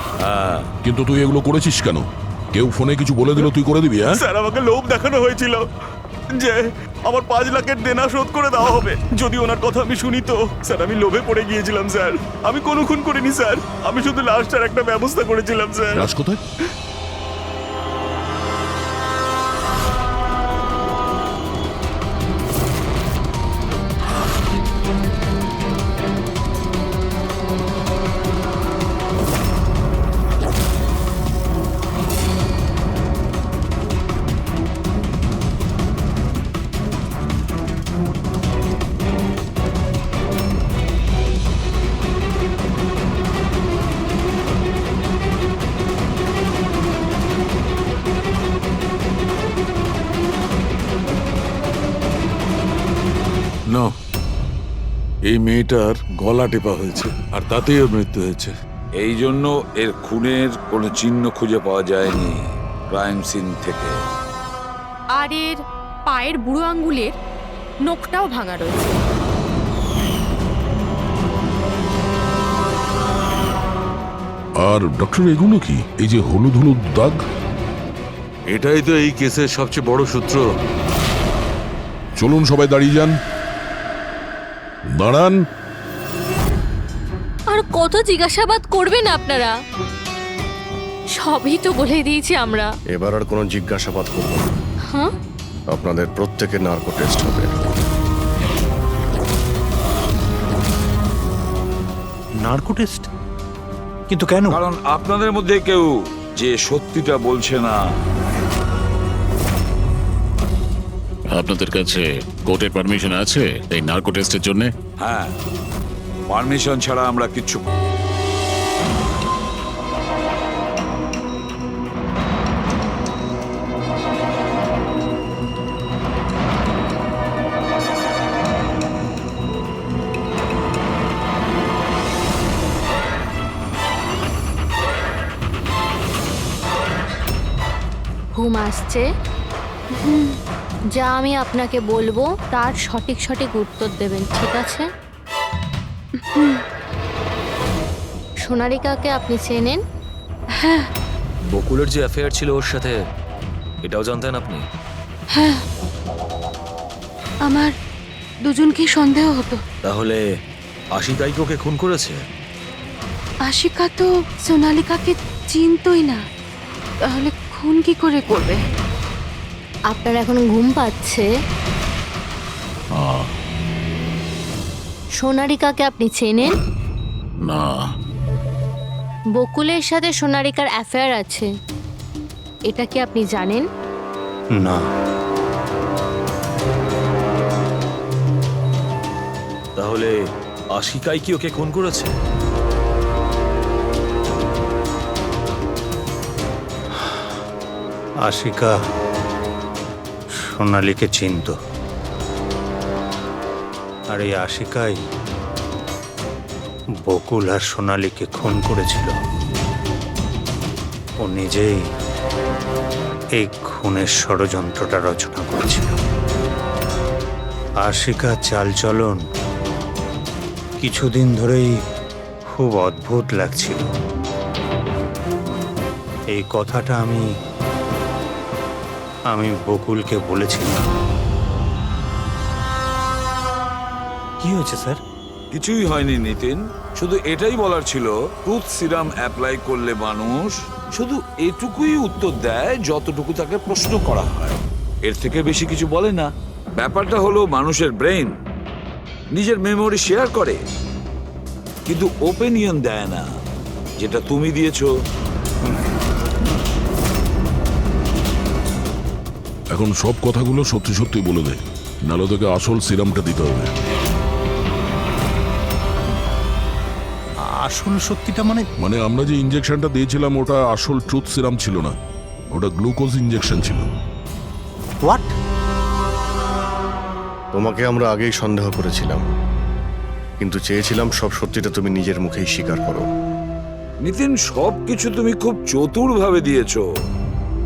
কিন্তু তুই এগুলো করেছিস কেন? কেউ ফোনে কিছু বলে দিল তুই করে দিবি? হ্যাঁ স্যার আমাকে লোভ দেখানো হয়েছিল যে আমার 5 লাখের দেনা শোধ করে দেওয়া হবে যদি ওনার কথা আমি শুনি তো। স্যার আমি লোভে পড়ে গিয়েছিলাম স্যার। আমি কোনো খুন করিনি স্যার, আমি শুধু লাশটার একটা ব্যবস্থা করেছিলাম স্যার। লাশ কোথায়? না, এই মেয়েটার গলা টেপা হয়েছে আর তাতেই ওর মৃত্যু হয়েছে। এই জন্য এর খুনের কোনো চিহ্ন খুঁজে পাওয়া যায়নি ক্রাইম সিন থেকে। আর এর পায়ের বুড়ো আঙ্গুলের নখটাও ভাঙা রয়েছে। আর ডক্টর এগুলো কি? এই যে হলুদ হলুদ দাগ? এটাই তো এই কেসের সবচেয়ে বড় সূত্র। চলুন সবাই দাঁড়িয়ে যান। দাঁড়ান। আর কত জিজ্ঞাসাবাদ করবেন আপনারা? সবই তো বলে দিয়েছি আমরা। এবার আর কোনো জিজ্ঞাসাবাদ করবো না। হ্যাঁ, আপনাদের প্রত্যেকের নার্কো টেস্ট হবে। Narco test? কিন্তু কেন? কারণ আপনাদের মধ্যে কেউ যে সত্যিটা বলছে না। আপনাদের কাছে কোর্টের পারমিশন আছে এই নার্কো টেস্টের জন্য? হ্যাঁ, পারমিশন ছাড়া আমরা কিচ্ছু। ঘুম আসছে? যা আমি আপনাকে বলবো তার সঠিক সঠিক উত্তর দেবেন, ঠিক আছে? সোনালিকাকে আপনি চেনেন? হ্যাঁ বকুলের যে অ্যাফেয়ার ছিল ওর সাথে, এটাও জানতেন আপনি? হ্যাঁ, আমার দুজনকেই সন্দেহ হতো। তাহলে আশিকাই ওকে খুন করেছে? আশিকা তো সোনালিকাকে চিনতই না, তাহলে খুন কি করে করবে? আপনার এখন ঘুম পাচ্ছে? সোনালিকাকে আপনি চেনেন? না। বকুলের সাথে সোনালিকার অ্যাফেয়ার আছে, এটা কি আপনি জানেন? না। তাহলে আশিকাই কি ওকে খুন করেছে? আশিকা সোনালীকে চিনত। আর এই আশিকাই বকুল আর সোনালীকে খুন করেছিল। ও নিজেই এই খুনের ষড়যন্ত্রটা রচনা করেছিল। আশিকার চালচলন কিছুদিন ধরেই খুব অদ্ভুত লাগছিল। এই কথাটা আমি বকুলকে বলেছিলাম। কি হয়েছে স্যার? কিছুই হয়নি নিতিন, শুধু এটাই বলার ছিল টুথ সিরাম অ্যাপ্লাই করলে মানুষ শুধু এটুকুই উত্তর দেয় যতটুকু তাকে প্রশ্ন করা হয়, এর থেকে বেশি কিছু বলে না। ব্যাপারটা হলো মানুষের ব্রেন নিজের মেমোরি শেয়ার করে কিন্তু ওপিনিয়ন দেয় না, যেটা তুমি দিয়েছো। এখন সব কথাগুলো সত্যি সত্যি বলে দে, নাহলে তোকে আসল সিরামটা দিতে হবে। আসল সত্যিটা মানে আমরা যে ইঞ্জেকশনটা দিয়েছিলাম ওটা আসল ট্রুথ সিরাম ছিল না, ওটা গ্লুকোজ ইঞ্জেকশন ছিল। হোয়াট? তোমাকে আমরা আগেই সন্দেহ করেছিলাম, কিন্তু চেয়েছিলাম সব সত্যিটা তুমি নিজের মুখেই স্বীকার করো। নিতিন, সবকিছু তুমি খুব চতুর ভাবে দিয়েছো,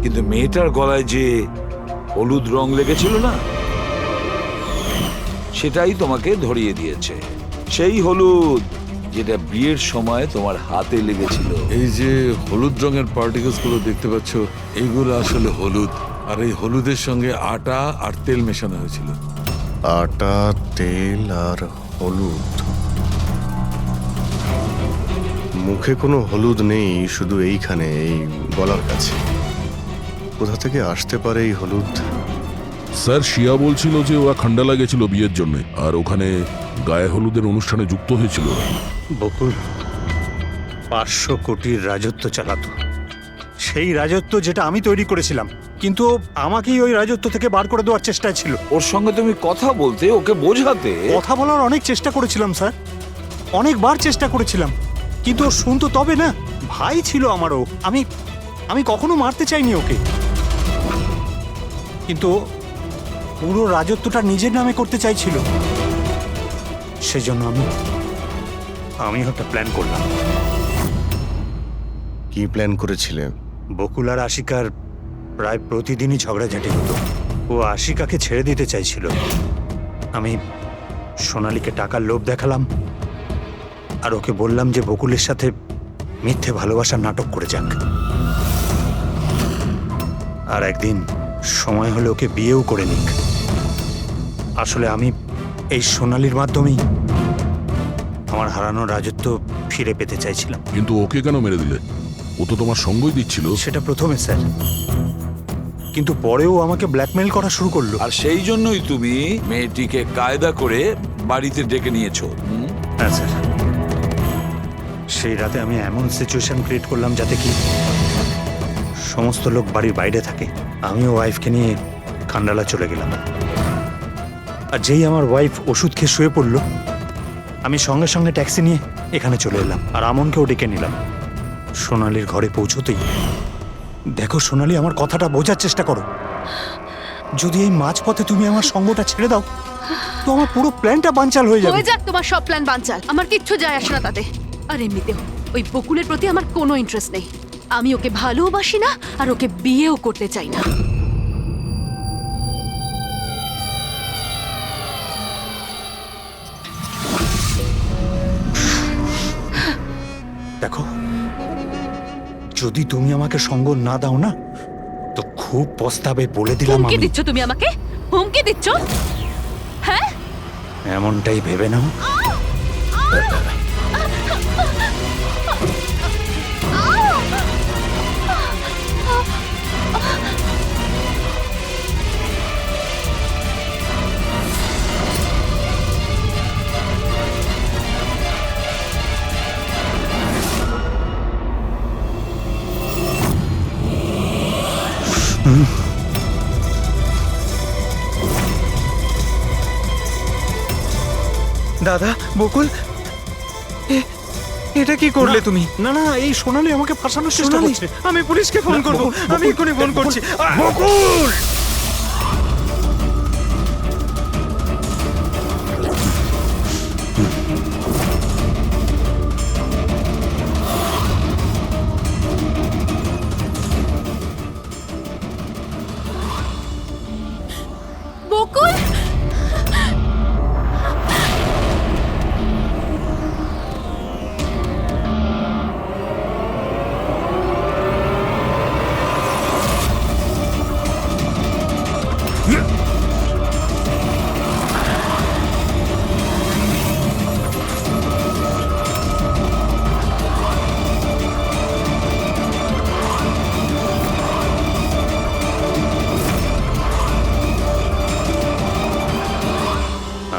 কিন্তু মেয়েটার গলায় যে হলুদ রং লেগেছিল না, সেটাই তোমাকে ধরিয়ে দিয়েছে। সেই হলুদ যেটা বিয়ের সময় তোমার হাতে লেগেছিল। এই যে হলুদ রঙের পার্টিকেলস গুলো দেখতে পাচ্ছ, এইগুলো আসলে হলুদ, আর এই হলুদের সঙ্গে আটা আর তেল মেশানো হয়েছিল। আটা, তেল আর হলুদ। মুখে কোনো হলুদ নেই, শুধু এইখানে, এই গলার কাছে। কোথা থেকে আসতে পারে এই হলুদ? স্যার শিয়া বলছিল যে ওরা খান্ডালা গেছিল বিয়ের জন্য, আর ওখানে গায়ে হলুদের অনুষ্ঠানে যুক্ত হয়েছিল। বকুল 500 কোটির রাজত্ব চালাতো, সেই রাজত্ব যেটা আমি তৈরি করেছিলাম, কিন্তু আমাকেই ওই রাজত্ব থেকে বার করে দেওয়ার চেষ্টায় ছিল। ওর সঙ্গে তুমি কথা বলতে, ওকে বোঝাতে। কথা বলার অনেক চেষ্টা করেছিলাম স্যার, অনেকবার চেষ্টা করেছিলাম, কিন্তু ও শুনতো তবে না। ভাই ছিল আমারও, আমি কখনো মারতে চাইনি ওকে, কিন্তু পুরো রাজত্বটা নিজের নামে করতে চাইছিল। সেজন্য আমি একটা প্ল্যান করলাম। কি প্ল্যান করেছিলে? বকুল আর আশিকার প্রায় প্রতিদিনই ঝগড়াঝাটি হতো। ও আশিকাকে ছেড়ে দিতে চাইছিল। আমি সোনালীকে টাকার লোভ দেখালাম, আর ওকে বললাম যে বকুলের সাথে মিথ্যে ভালোবাসার নাটক করে যাক। আর একদিন সময় হলে ওকে বিয়েও করে নিক। আসলে আমি এই সোনালীর মাধ্যমেই আমার হারানো রাজত্ব ফিরে পেতে চাইছিলাম। কিন্তু ওকে কেন মেরে দিলে? ও তো তোমার সঙ্গই দিচ্ছিল। সেটা প্রথমে স্যার, কিন্তু পরেও আমাকে ব্ল্যাকমেল করা শুরু করলো। আর সেই জন্যই তুমি মেয়েটিকে কায়দা করে বাড়িতে ডেকে নিয়েছো। হ্যাঁ স্যার, সেই রাতে আমি এমন সিচুয়েশন ক্রিয়েট করলাম যাতে কি সমস্ত লোক বাড়ির বাইরে থাকে। আমিও ওয়াইফকে নিয়ে খান্ডালা চলে গেলাম, আর যেই আমার ওয়াইফ ওষুধ খেয়ে শুয়ে পড়লো, আমি সঙ্গে সঙ্গে ট্যাক্সি নিয়ে এখানে চলে এলাম, আর আমনকেও ডেকে নিলাম। সোনালীর ঘরে পৌঁছতেই, দেখো সোনালী, আমার কথাটা বোঝার চেষ্টা করো। যদি এই মাঝপথে তুমি আমার সঙ্গটা ছেড়ে দাও, তো আমার পুরো প্ল্যানটা বানচাল হয়ে যাবে। হয়ে যাক তোমার সব প্ল্যান বানচাল, আমার কিচ্ছু যায় আসে না তাতে। আর এমনিতেও ওই বকুলের প্রতি আমার কোনো ইন্টারেস্ট নেই। আমি ওকে ভালোবাসি না, আর ওকে বিয়েও করতে চাই না। দেখো, যদি তুমি আমাকে সঙ্গ না দাও না, তো খুব পস্তাবে, বলে দিলাম। হুমকি আমি দিচ্ছ তুমি আমাকে? হুমকি দিচ্ছ? হ্যাঁ, এমনটাই ভেবে নাও। দাদা, বকুল, এটা কি করলে তুমি? না না, এই সোনালী আমাকে ফাঁসানোর চেষ্টা সোনালী, করছে। আমি পুলিশকে ফোন করব। আমি এক্ষুনি ফোন করছি। বকুল!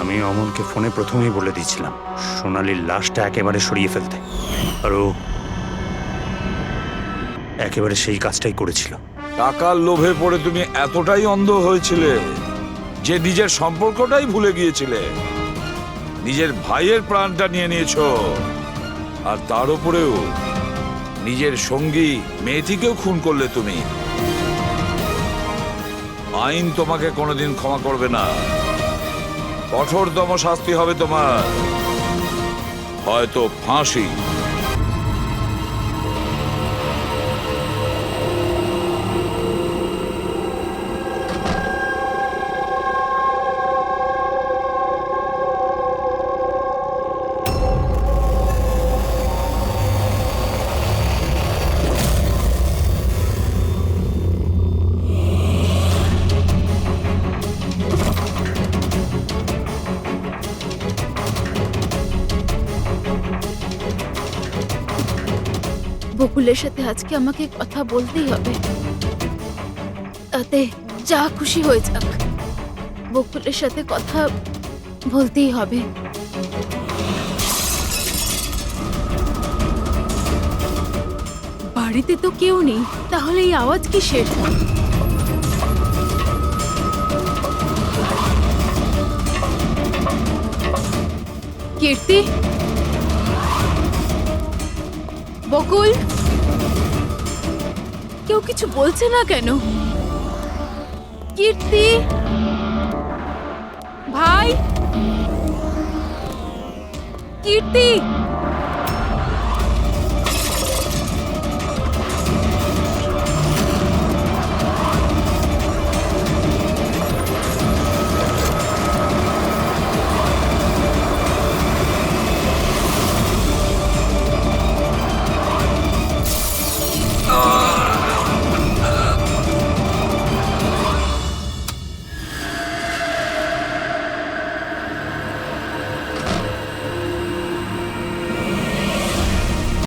আমি অমলকে ফোনে প্রথমেই বলে দিয়েছিলাম সোনালির লাশটা একেবারে সরিয়ে ফেলতে, আর ও একেবারে সেই কাজটাই করেছিল। টাকার লোভে পড়ে তুমি এতটাই অন্ধ হয়েছিলে যে নিজের সম্পর্কটাই ভুলে গিয়েছিলে, নিজের ভাইয়ের প্রাণটা নিয়ে নিয়েছো, আর তার উপরেও নিজের সঙ্গী মেয়েটিকেও খুন করলে তুমি। আইন তোমাকে কোনোদিন ক্ষমা করবে না, কঠোরতম শাস্তি হবে তোমার, হয়তো ফাঁসি। বকুলের সাথে আজকে আমাকে কথা বলতেই হবে, তাতে যা খুশি হয়ে যাক, বকুলের সাথে কথা বলতেই হবে। বাড়িতে তো কেউ নেই, তাহলে এই আওয়াজ কিসের? কীর্তি, বকুল, কেউ কিছু বলছে না কেন? কীর্তি ভাই, কীর্তি।